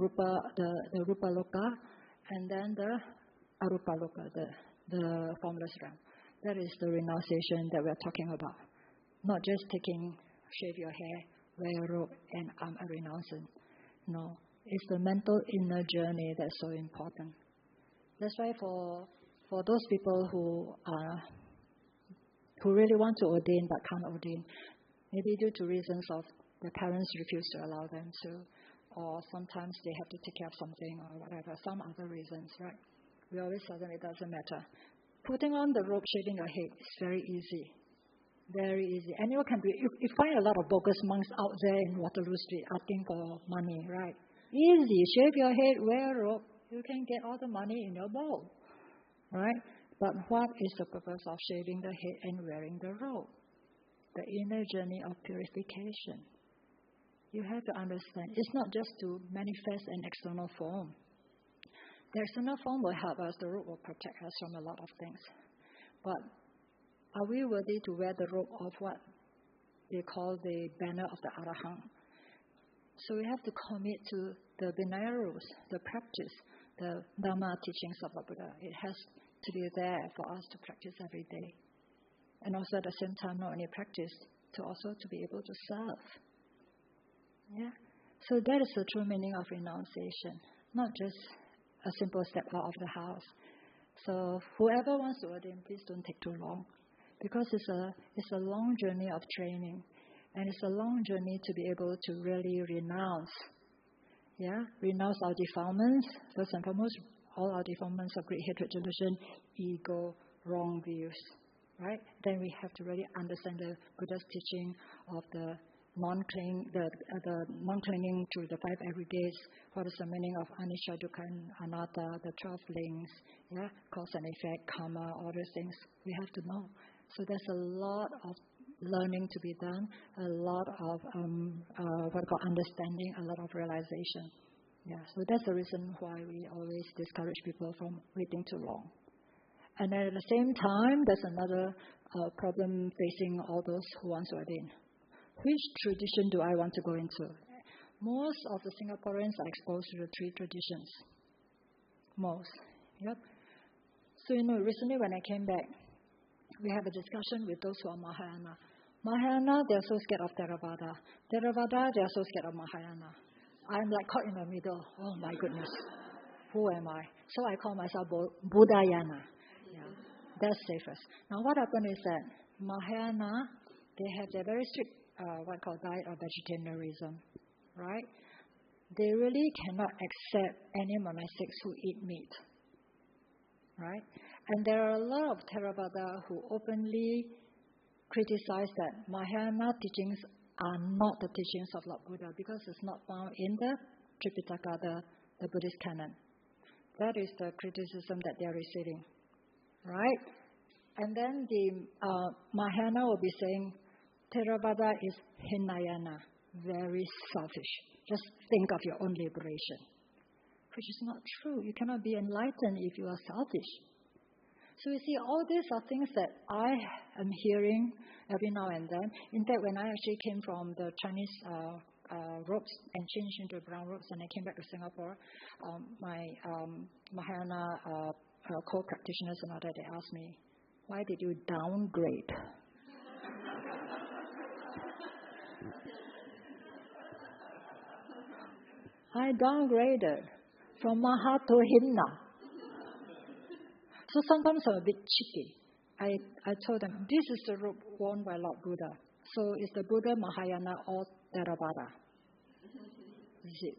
the rupa loka, and then the arupa loka, the formless realm. That is the renunciation that we're talking about. Not just shave your hair, wear a robe, and I'm a renouncing. No, it's the mental inner journey that's so important. That's why for those people who really want to ordain but can't ordain, maybe due to reasons of the parents refuse to allow them to, or sometimes they have to take care of something or whatever, some other reasons, right? We always tell them it doesn't matter. Putting on the robe, shaving your head is very easy. Very easy. Anyone can do it. You find a lot of bogus monks out there in Waterloo Street asking for money, right? Easy. Shave your head, wear a robe. You can get all the money in your bowl, right? But what is the purpose of shaving the head and wearing the robe? The inner journey of purification. You have to understand, it's not just to manifest an external form. The external form will help us, the robe will protect us from a lot of things. But are we worthy to wear the robe of what they call the banner of the Arahant? So we have to commit to the Vinaya rules, the practice, the Dhamma teachings of the Buddha. It has to be there for us to practice every day. And also at the same time, not only practice, to also to be able to serve. Yeah. So that is the true meaning of renunciation, not just a simple step out of the house. So whoever wants to ordain, please don't take too long, because it's a long journey of training, and it's a long journey to be able to really renounce. Yeah, renounce our defilements. First and foremost, all our defilements of greed, hatred, delusion, ego, wrong views. Right? Then we have to really understand the Buddha's teaching of the non-clinging to the 5 everydays. What is the meaning of anicca, dukkha, and anatta, the 12 links, yeah, cause and effect, karma, all those things we have to know. So there's a lot of learning to be done, a lot of understanding, a lot of realization. Yeah, so that's the reason why we always discourage people from waiting too long. And then at the same time, there's another problem facing all those who want to ordain. which tradition do I want to go into? Most of the Singaporeans are exposed to the 3 traditions. Most. Yep. So, recently when I came back, we have a discussion with those who are Mahayana. Mahayana, they're so scared of Theravada. Theravada, they're so scared of Mahayana. I'm like caught in the middle. Oh my goodness. Who am I? So I call myself Buddhayana. Yeah, that's safest. Now what happened is that Mahayana, they have their very strict diet of vegetarianism, right? They really cannot accept any monastics who eat meat, right? And there are a lot of Theravada who openly criticize that Mahayana teachings are not the teachings of Lord Buddha because it's not found in the Tripitaka, the Buddhist canon. That is the criticism that they are receiving, right? And then the Mahayana will be saying Theravada is Hinayana, very selfish. Just think of your own liberation, which is not true. You cannot be enlightened if you are selfish. So you see, all these are things that I am hearing every now and then. In fact, when I actually came from the Chinese robes and changed into brown robes and I came back to Singapore, my Mahayana co-practitioners and all that, they asked me, why did you downgrade? I downgraded from Maha to Hinna. So sometimes I'm a bit cheeky. I told them, this is the robe worn by Lord Buddha. So is the Buddha Mahayana or Theravada? Is it?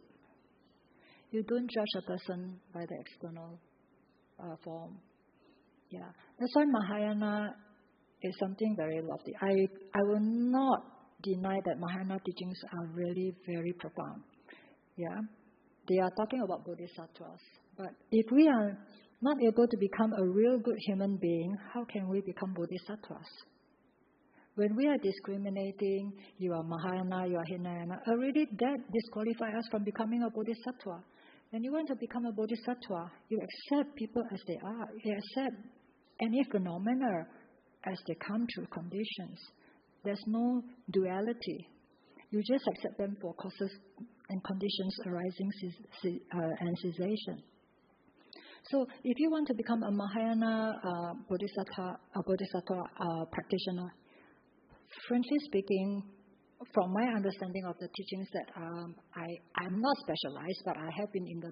You don't judge a person by the external form. Yeah, that's why Mahayana is something very lofty. I will not deny that Mahayana teachings are really very profound. Yeah, they are talking about bodhisattvas. But if we are not able to become a real good human being, how can we become bodhisattvas? When we are discriminating, you are Mahayana, you are Hinayana, already that disqualifies us from becoming a bodhisattva. When you want to become a bodhisattva, you accept people as they are. You accept any phenomena as they come through conditions. There's no duality. You just accept them for causes and conditions arising and cessation. So if you want to become a Mahayana bodhisattva practitioner, frankly speaking, from my understanding of the teachings that I'm not specialized, but I have been in the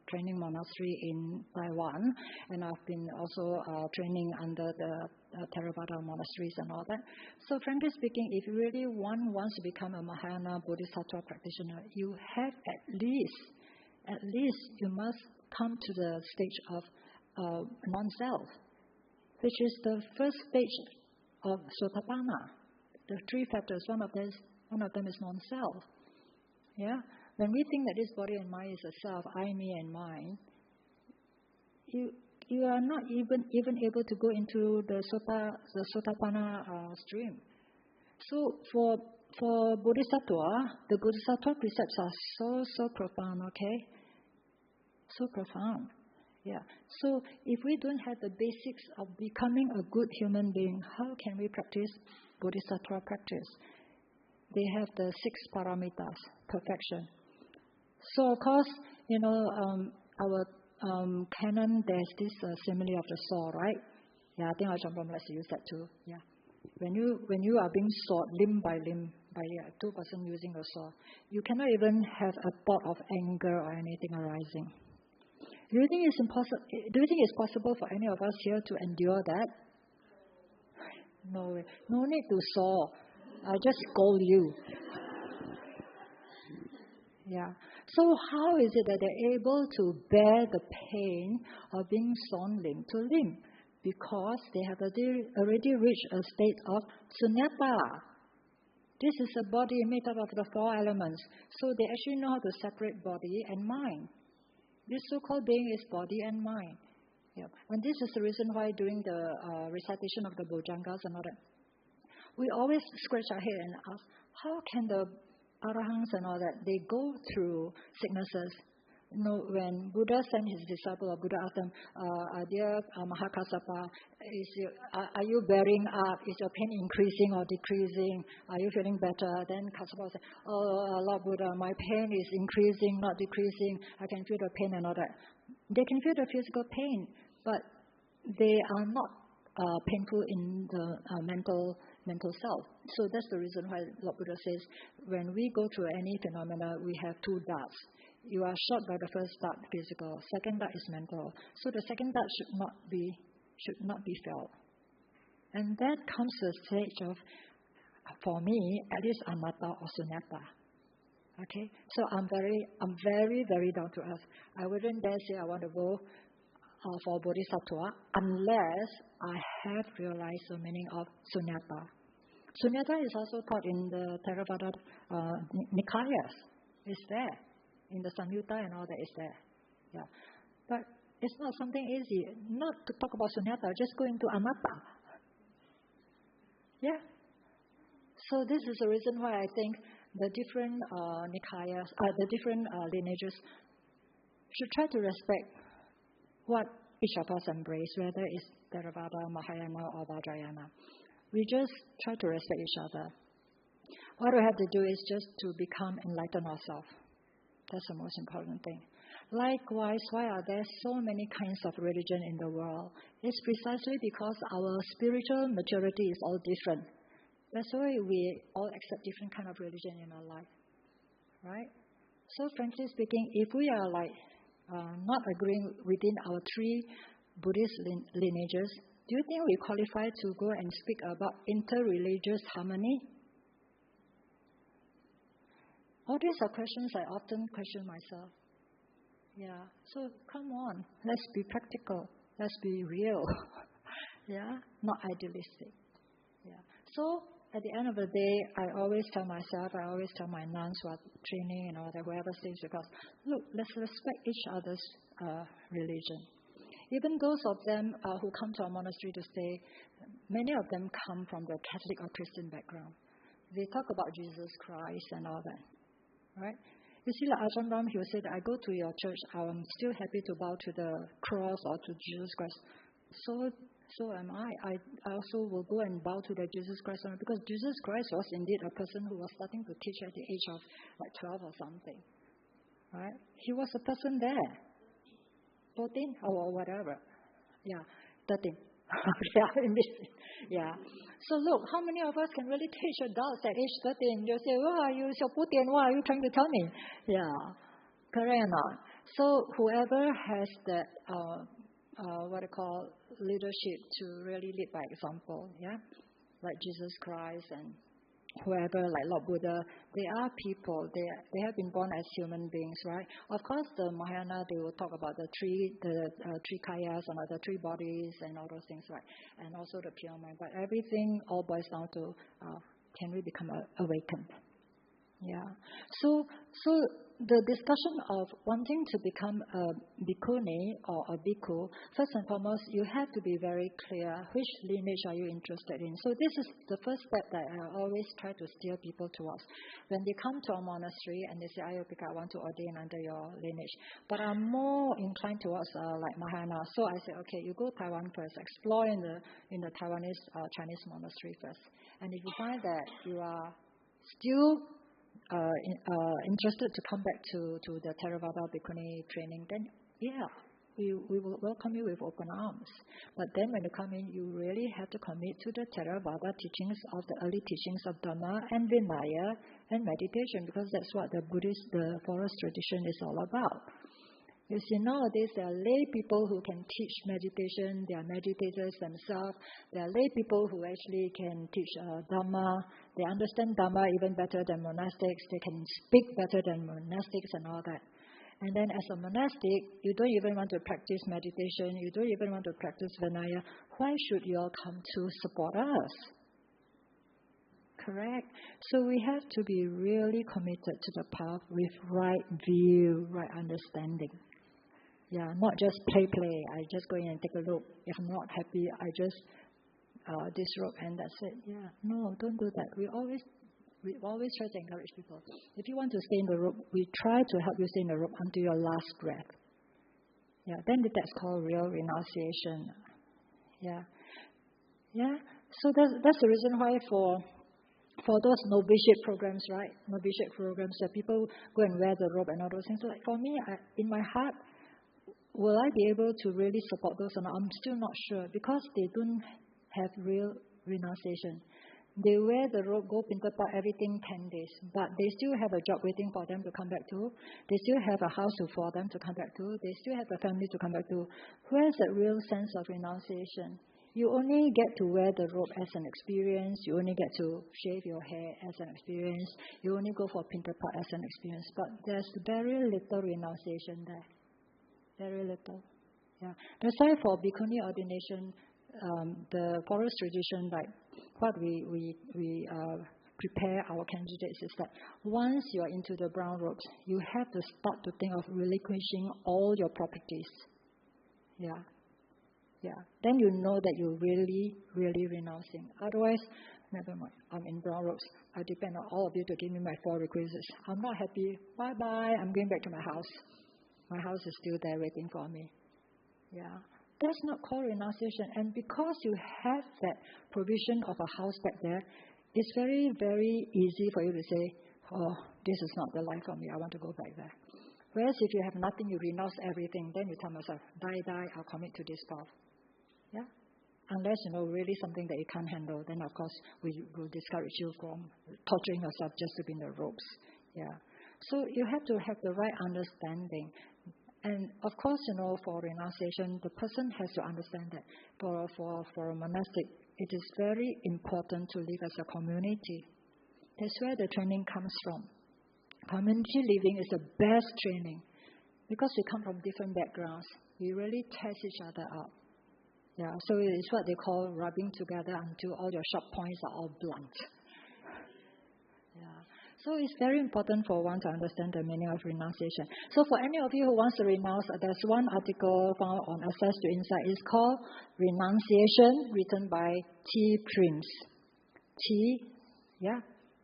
training monastery in Taiwan, and I've been also training under the Theravada monasteries and all that. So frankly speaking, if really one wants to become a Mahayana bodhisattva practitioner, you have at least you must come to the stage of non-self, which is the first stage of Sotapanna. The 3 factors, one of them is non-self. Yeah, when we think that this body and mind is a self, I, me, and mine, you are not even able to go into the Sotapanna stream. So for Bodhisattva, the Bodhisattva precepts are so profound. Okay, so profound. Yeah. So if we don't have the basics of becoming a good human being, how can we practice Bodhisattva practice? They have the 6 paramitas, perfection. So of course, our canon, there's this simile of the saw, right? Yeah, I think our Champam likes to use that too. Yeah. When you are being sawed limb by limb by 2 person using a saw, you cannot even have a thought of anger or anything arising. Do you think it's possible for any of us here to endure that? No way. No need to saw. I just scold you. Yeah. So how is it that they're able to bear the pain of being sawn limb to limb? Because they have already reached a state of sunyata. This is a body made up of the 4 elements. So they actually know how to separate body and mind. This so-called being is body and mind. Yeah. And this is the reason why during the recitation of the Bojjhangas and all that, we always scratch our head and ask, how can the Arahants and all that, they go through sicknesses, When Buddha sent his disciple, or Buddha asked them, dear Mahakassapa, are you bearing up? Is your pain increasing or decreasing? Are you feeling better? Then Kassapa said, oh, Lord Buddha, my pain is increasing, not decreasing. I can feel the pain and all that. They can feel the physical pain, but they are not painful in the mental self. So that's the reason why Lord Buddha says, when we go through any phenomena, we have two darts. You are shot by the first dart, physical. Second dart is mental. So the second dart should not be felt. And that comes to a stage of, for me, at least anatta or sunyata. Okay? So I'm very, very down to earth. I wouldn't dare say I want to go for bodhisattva unless I have realized the meaning of sunyata. Sunyata is also taught in the Theravada Nikayas. It's there. In the Samyutta and all that is there. Yeah. But it's not something easy. Not to talk about sunyata, just go into anatta. Yeah. So this is the reason why I think the different Nikayas, the different lineages should try to respect what each of us embrace, whether it's Theravada, Mahayana or Vajrayana. We just try to respect each other. What we have to do is just to become enlightened ourselves. That's the most important thing. Likewise, why are there so many kinds of religion in the world? It's precisely because our spiritual maturity is all different. That's why we all accept different kind of religion in our life. Right? So frankly speaking, if we are not agreeing within our three Buddhist lineages, do you think we qualify to go and speak about inter-religious harmony? All these are questions I often question myself. Yeah, so come on, let's be practical, let's be real. Yeah, not idealistic. Yeah. So at the end of the day, I always tell myself, I always tell my nuns who are training and all that, whoever stays with us, look, let's respect each other's religion. Even those of them who come to our monastery to stay, many of them come from the Catholic or Christian background. They talk about Jesus Christ and all that. Right? You see, like Ajahn Brahm, he will say that I go to your church, I'm still happy to bow to the cross or to Jesus Christ. So am I. I also will go and bow to the Jesus Christ because Jesus Christ was indeed a person who was starting to teach at the age of 12 or something. Right? He was a person there. 14 or whatever. Yeah, 13. Yeah. So look, how many of us can really teach adults at age 13? You say, "Wow, you so Putin, what are you trying to tell me?" Yeah, correct or not? So whoever has that, leadership to really lead by example, yeah, like Jesus Christ and whoever, like Lord Buddha, they are people. They have been born as human beings, right? Of course, the Mahayana, they will talk about the three kayas and the three bodies and all those things, right? And also the pure mind. But everything all boils down to can we become awakened? Yeah. So the discussion of wanting to become a bhikkhuni or a bhikkhu, first and foremost, you have to be very clear which lineage are you interested in. So this is the first step that I always try to steer people towards. When they come to a monastery and they say, Ayya Upekkha, I want to ordain under your lineage. But I'm more inclined towards like Mahayana. So I say, okay, you go Taiwan first, explore in the Taiwanese Chinese monastery first. And if you find that you are still interested to come back to the Theravada Bhikkhuni training, then yeah, we will welcome you with open arms. But then when you come in, you really have to commit to the Theravada teachings of the early teachings of Dhamma and Vinaya and meditation, because that's what the forest tradition is all about. You see, nowadays there are lay people who can teach meditation. They are meditators themselves. There are lay people who actually can teach Dhamma. They understand Dhamma even better than monastics. They can speak better than monastics and all that. And then as a monastic, you don't even want to practice meditation. You don't even want to practice Vinaya. Why should you all come to support us? Correct? So we have to be really committed to the path with right view, right understanding. Yeah, not just play. I just go in and take a look. If I'm not happy, I just disrobe and that's it. Yeah, no, don't do that. We always We always try to encourage people. If you want to stay in the rope, we try to help you stay in the rope until your last breath. Yeah, then that's called real renunciation. Yeah. So that's the reason why for those novitiate programs, right? Novitiate programs that people go and wear the robe and all those things. So like for me, in my heart, will I be able to really support those or not? I'm still not sure because they don't have real renunciation. They wear the robe, go pinterpot everything 10 days, but they still have a job waiting for them to come back to. They still have a house for them to come back to. They still have a family to come back to. Where's that real sense of renunciation? You only get to wear the robe as an experience. You only get to shave your hair as an experience. You only go for pinterpot as an experience. But there's very little renunciation there. Very little. Yeah. That's why for Bhikkhuni ordination, the forest tradition, like what we prepare our candidates is that once you're into the brown robes, you have to start to think of relinquishing all your properties. Yeah. Then you know that you're really, really renouncing. Otherwise, never mind. I'm in brown robes. I depend on all of you to give me my 4 requisites. I'm not happy. Bye-bye. I'm going back to my house. My house is still there waiting for me. Yeah. That's not called renunciation. And because you have that provision of a house back there, it's very, very easy for you to say, oh, this is not the life for me. I want to go back there. Whereas if you have nothing, you renounce everything, then you tell yourself, die, I'll commit to this path. Yeah? Unless, really something that you can't handle, then of course we will discourage you from torturing yourself just to be in the ropes. Yeah. So you have to have the right understanding. And of course, for renunciation, the person has to understand that for a monastic, it is very important to live as a community. That's where the training comes from. Community living is the best training because we come from different backgrounds. We really test each other out. Yeah, so it's what they call rubbing together until all your sharp points are all blunt. Yeah. So it's very important for one to understand the meaning of renunciation. So for any of you who wants to renounce, there's one article found on Access to Insight. It's called Renunciation, written by T. Prince.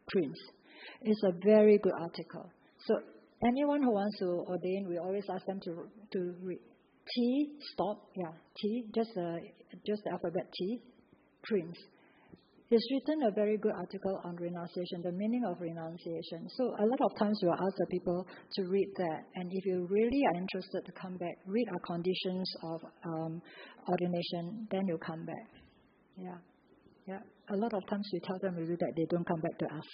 Prince. It's a very good article. So anyone who wants to ordain, we always ask them to read. Just the alphabet T, Prince. He's written a very good article on renunciation, the meaning of renunciation. So a lot of times we will ask the people to read that. And if you really are interested to come back, read our conditions of ordination, then you come back. Yeah. A lot of times we tell them to do that, they don't come back to us.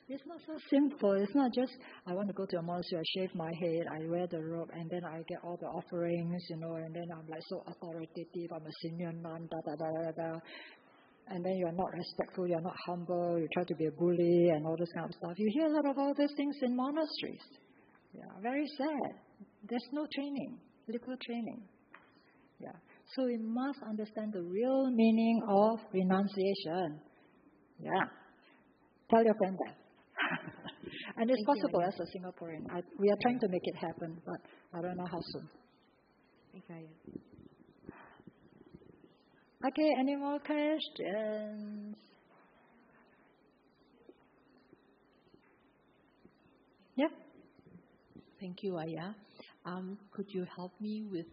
It's not so simple. It's not just, I want to go to a monastery, I shave my head, I wear the robe, and then I get all the offerings, and then I'm like so authoritative, I'm a senior nun, and then you're not respectful, you're not humble, you try to be a bully, and all this kind of stuff. You hear a lot of all these things in monasteries. Yeah, very sad. There's no training, little training. Yeah. So we must understand the real meaning of renunciation. Yeah. Tell your friend that. And it's possible as a Singaporean. We are trying to make it happen, but I don't know how soon. Okay, any more questions? Yeah. Thank you, Ayya. Could you help me with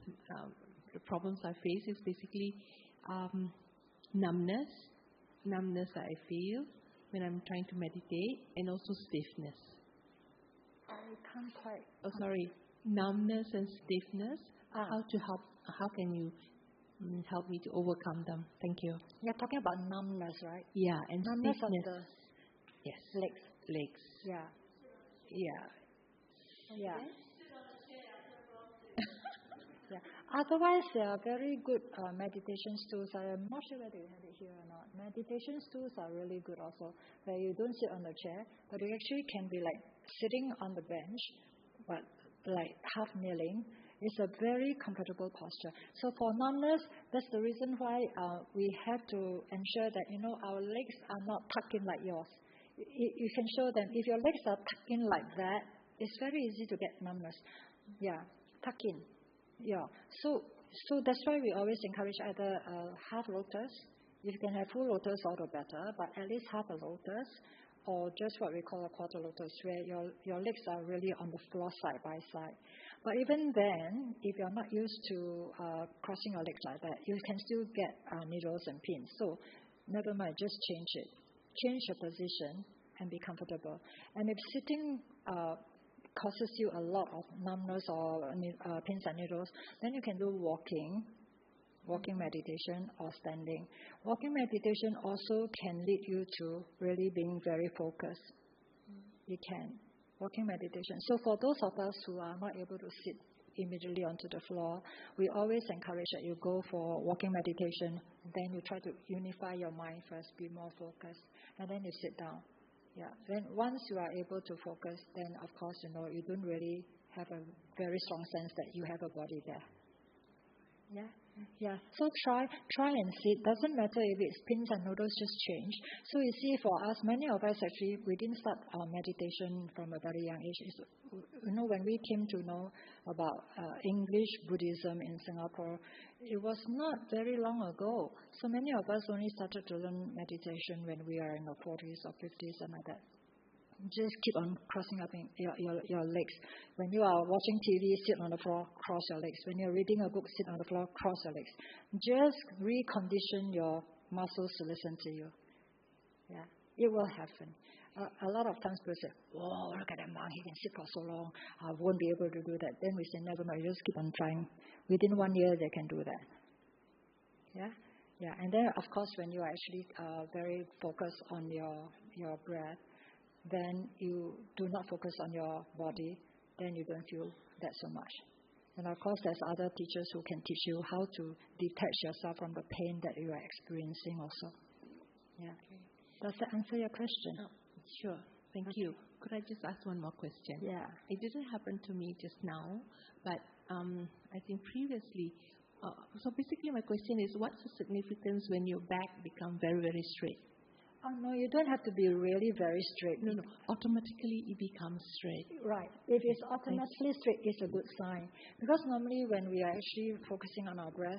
the problems I face? Is basically numbness that I feel when I'm trying to meditate, and also stiffness. I can't quite. Oh, sorry. Numbness and stiffness. How can you help me to overcome them? Thank you. You're talking about numbness, right? Yeah, and numbness stiffness. Of the legs. Yeah. Otherwise, there are very good meditation stools. I'm not sure whether you have it here or not. Meditation stools are really good also, where you don't sit on the chair, but you actually can be like sitting on the bench, but like half kneeling. It's a very comfortable posture. So for numbness, that's the reason why we have to ensure that, our legs are not tucked in like yours. You can show them, if your legs are tucked in like that, it's very easy to get numbness. Yeah, tuck in. Yeah, so that's why we always encourage either half lotus, If you can have full lotus, all the better, but at least half a lotus, or just what we call a quarter lotus, where your legs are really on the floor side by side. But even then, if you're not used to crossing your legs like that, you can still get needles and pins. So never mind, just change it. Change your position and be comfortable. And if sitting causes you a lot of numbness or pins and needles, then you can do walking meditation or standing. Walking meditation also can lead you to really being very focused. You can. Walking meditation. So for those of us who are not able to sit immediately onto the floor, we always encourage that you go for walking meditation. Then you try to unify your mind first, be more focused, and then you sit down. Yeah. Then once you are able to focus, then of course, you don't really have a very strong sense that you have a body there. Yeah. Yeah. So try and sit. Doesn't matter if it's pins and noodles, just change. So you see, for us, many of us actually, we didn't start our meditation from a very young age. When we came to know about English Buddhism in Singapore, it was not very long ago. So many of us only started to learn meditation when we are in the 40s or 50s and like that. Just keep on crossing up your legs. When you are watching TV, sit on the floor, cross your legs. When you're reading a book, sit on the floor, cross your legs. Just recondition your muscles to listen to you. Yeah, it will happen. A lot of times people say, "Whoa, look at that monk, he can sit for so long. I won't be able to do that." Then we say, never mind, just keep on trying. Within 1 year, they can do that. Yeah? Yeah, and then, of course, when you are actually very focused on your breath, then you do not focus on your body, then you don't feel that so much. And of course, there's other teachers who can teach you how to detach yourself from the pain that you are experiencing also. Yeah. Okay. Does that answer your question? Oh, sure. Thank you. Could I just ask one more question? Yeah. It didn't happen to me just now, but I think previously. So basically my question is, what's the significance when your back becomes very, very straight? Oh, no, you don't have to be really very straight. No. Automatically it becomes straight. Right. If it's automatically straight, it's a good sign. Because normally when we are actually focusing on our breath,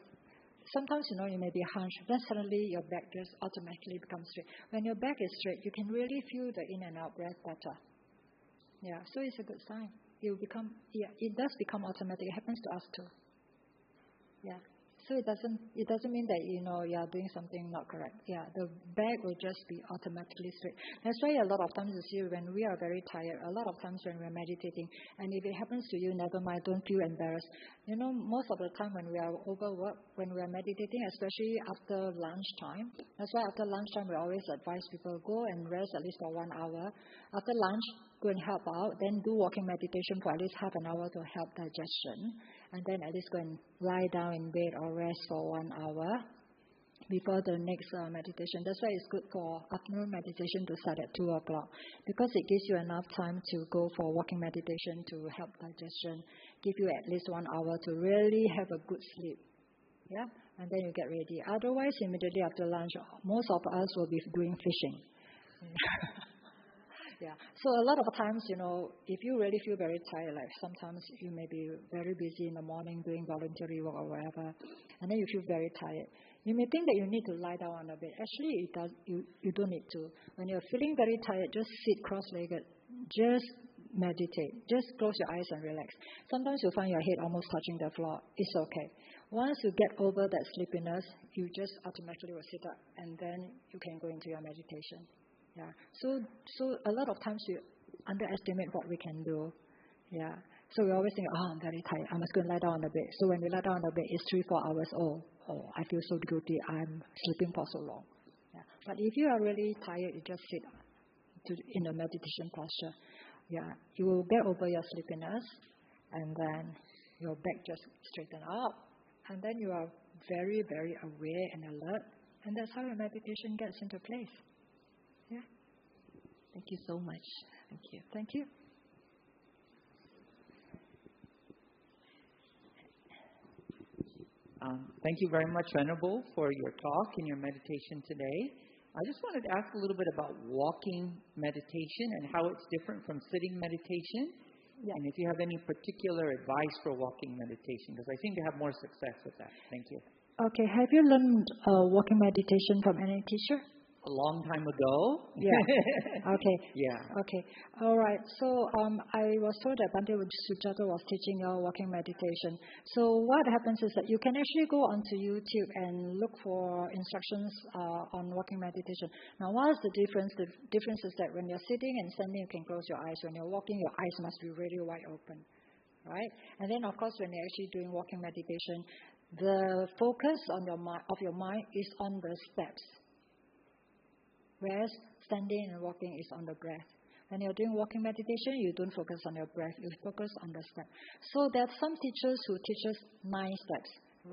sometimes, you may be hunched, then suddenly your back just automatically becomes straight. When your back is straight, you can really feel the in and out breath better. Yeah, so it's a good sign. It does become automatic. It happens to us too. Yeah. So it doesn't mean that you are doing something not correct. Yeah, the back will just be automatically straight. That's why a lot of times you see when we are very tired, a lot of times when we're meditating, and if it happens to you, never mind, don't feel embarrassed. Most of the time when we are overworked, when we are meditating, especially after lunchtime, that's why after lunchtime we always advise people go and rest at least for 1 hour. After lunch, go and help out, then do walking meditation for at least half an hour to help digestion, and then at least go and lie down in bed or rest for 1 hour before the next meditation. That's why it's good for afternoon meditation to start at 2 o'clock, because it gives you enough time to go for walking meditation to help digestion, give you at least 1 hour to really have a good sleep. Yeah, and then you get ready. Otherwise, immediately after lunch, most of us will be doing fishing. Yeah. So a lot of times, if you really feel very tired, like sometimes you may be very busy in the morning doing voluntary work or whatever, and then you feel very tired. You may think that you need to lie down on the bed. Actually, you don't need to. When you're feeling very tired, just sit cross-legged. Just meditate. Just close your eyes and relax. Sometimes you'll find your head almost touching the floor. It's okay. Once you get over that sleepiness, you just automatically will sit up, and then you can go into your meditation. Yeah. So a lot of times we underestimate what we can do. Yeah. So we always think, I'm very tired. I must go and lie down on the bed. So when we lie down on the bed, it's 3-4 hours. Oh, I feel so guilty. I'm sleeping for so long. Yeah. But if you are really tired, you just sit in a meditation posture. Yeah. You will get over your sleepiness, and then your back just straighten up, and then you are very, very aware and alert, and that's how your meditation gets into place. Yeah. Thank you so much. Thank you. Thank you. Thank you very much, Venerable, for your talk and your meditation today. I just wanted to ask a little bit about walking meditation and how it's different from sitting meditation. Yeah. And if you have any particular advice for walking meditation, because I seem to have more success with that. Thank you. Okay, have you learned walking meditation from any teacher? A long time ago. Yeah. Okay. Yeah. Okay. All right. So I was told that Bhante Sujato was teaching walking meditation. So what happens is that you can actually go onto YouTube and look for instructions on walking meditation. Now, what's the difference? The difference is that when you're sitting and standing, you can close your eyes. When you're walking, your eyes must be really wide open. Right? And then, of course, when you're actually doing walking meditation, the focus on of your mind is on the steps. Whereas standing and walking is on the breath. When you're doing walking meditation, you don't focus on your breath, you focus on the step. So there are some teachers who teach us 9 steps.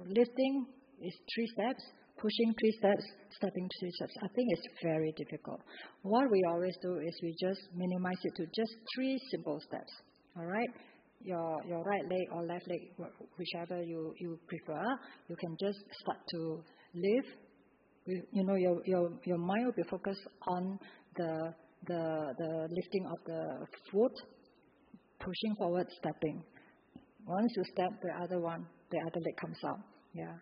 Lifting is 3 steps, pushing 3 steps, stepping 3 steps. I think it's very difficult. What we always do is we just minimize it to just 3 simple steps. All right? Your right leg or left leg, whichever you prefer, you can just start to lift. You know, your mind will be focused on the lifting of the foot, pushing forward, stepping. Once you step, the other leg comes out. Yeah.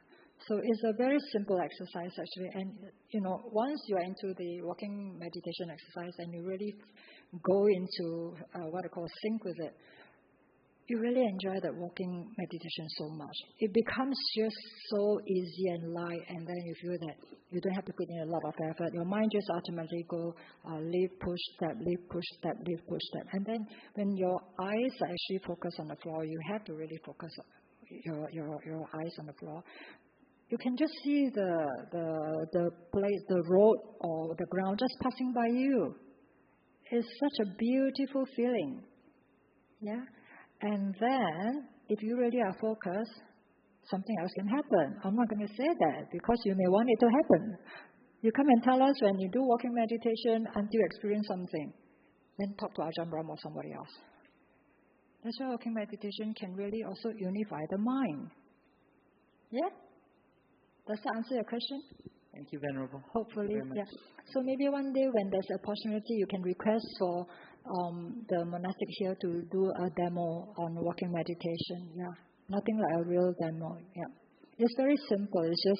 So it's a very simple exercise actually. And you know, once you are into the walking meditation exercise and you really go into what I call sync with it, you really enjoy that walking meditation so much. It becomes just so easy and light, and then you feel that you don't have to put in a lot of effort. Your mind just automatically go lift, push, step, lift, push, step, lift, push, step. And then when your eyes are actually focused on the floor, you have to really focus your eyes on the floor. You can just see the place, the road or the ground just passing by you. It's such a beautiful feeling. Yeah. And then, if you really are focused, something else can happen. I'm not going to say that because you may want it to happen. You come and tell us when you do walking meditation until you experience something. Then talk to Ajahn Brahm or somebody else. That's why walking meditation can really also unify the mind. Yeah? Does that answer your question? Thank you, Venerable. Hopefully, yeah. So maybe one day when there's an opportunity, you can request for the monastic here to do a demo on walking meditation. Yeah, nothing like a real demo. Yeah, it's very simple. It's just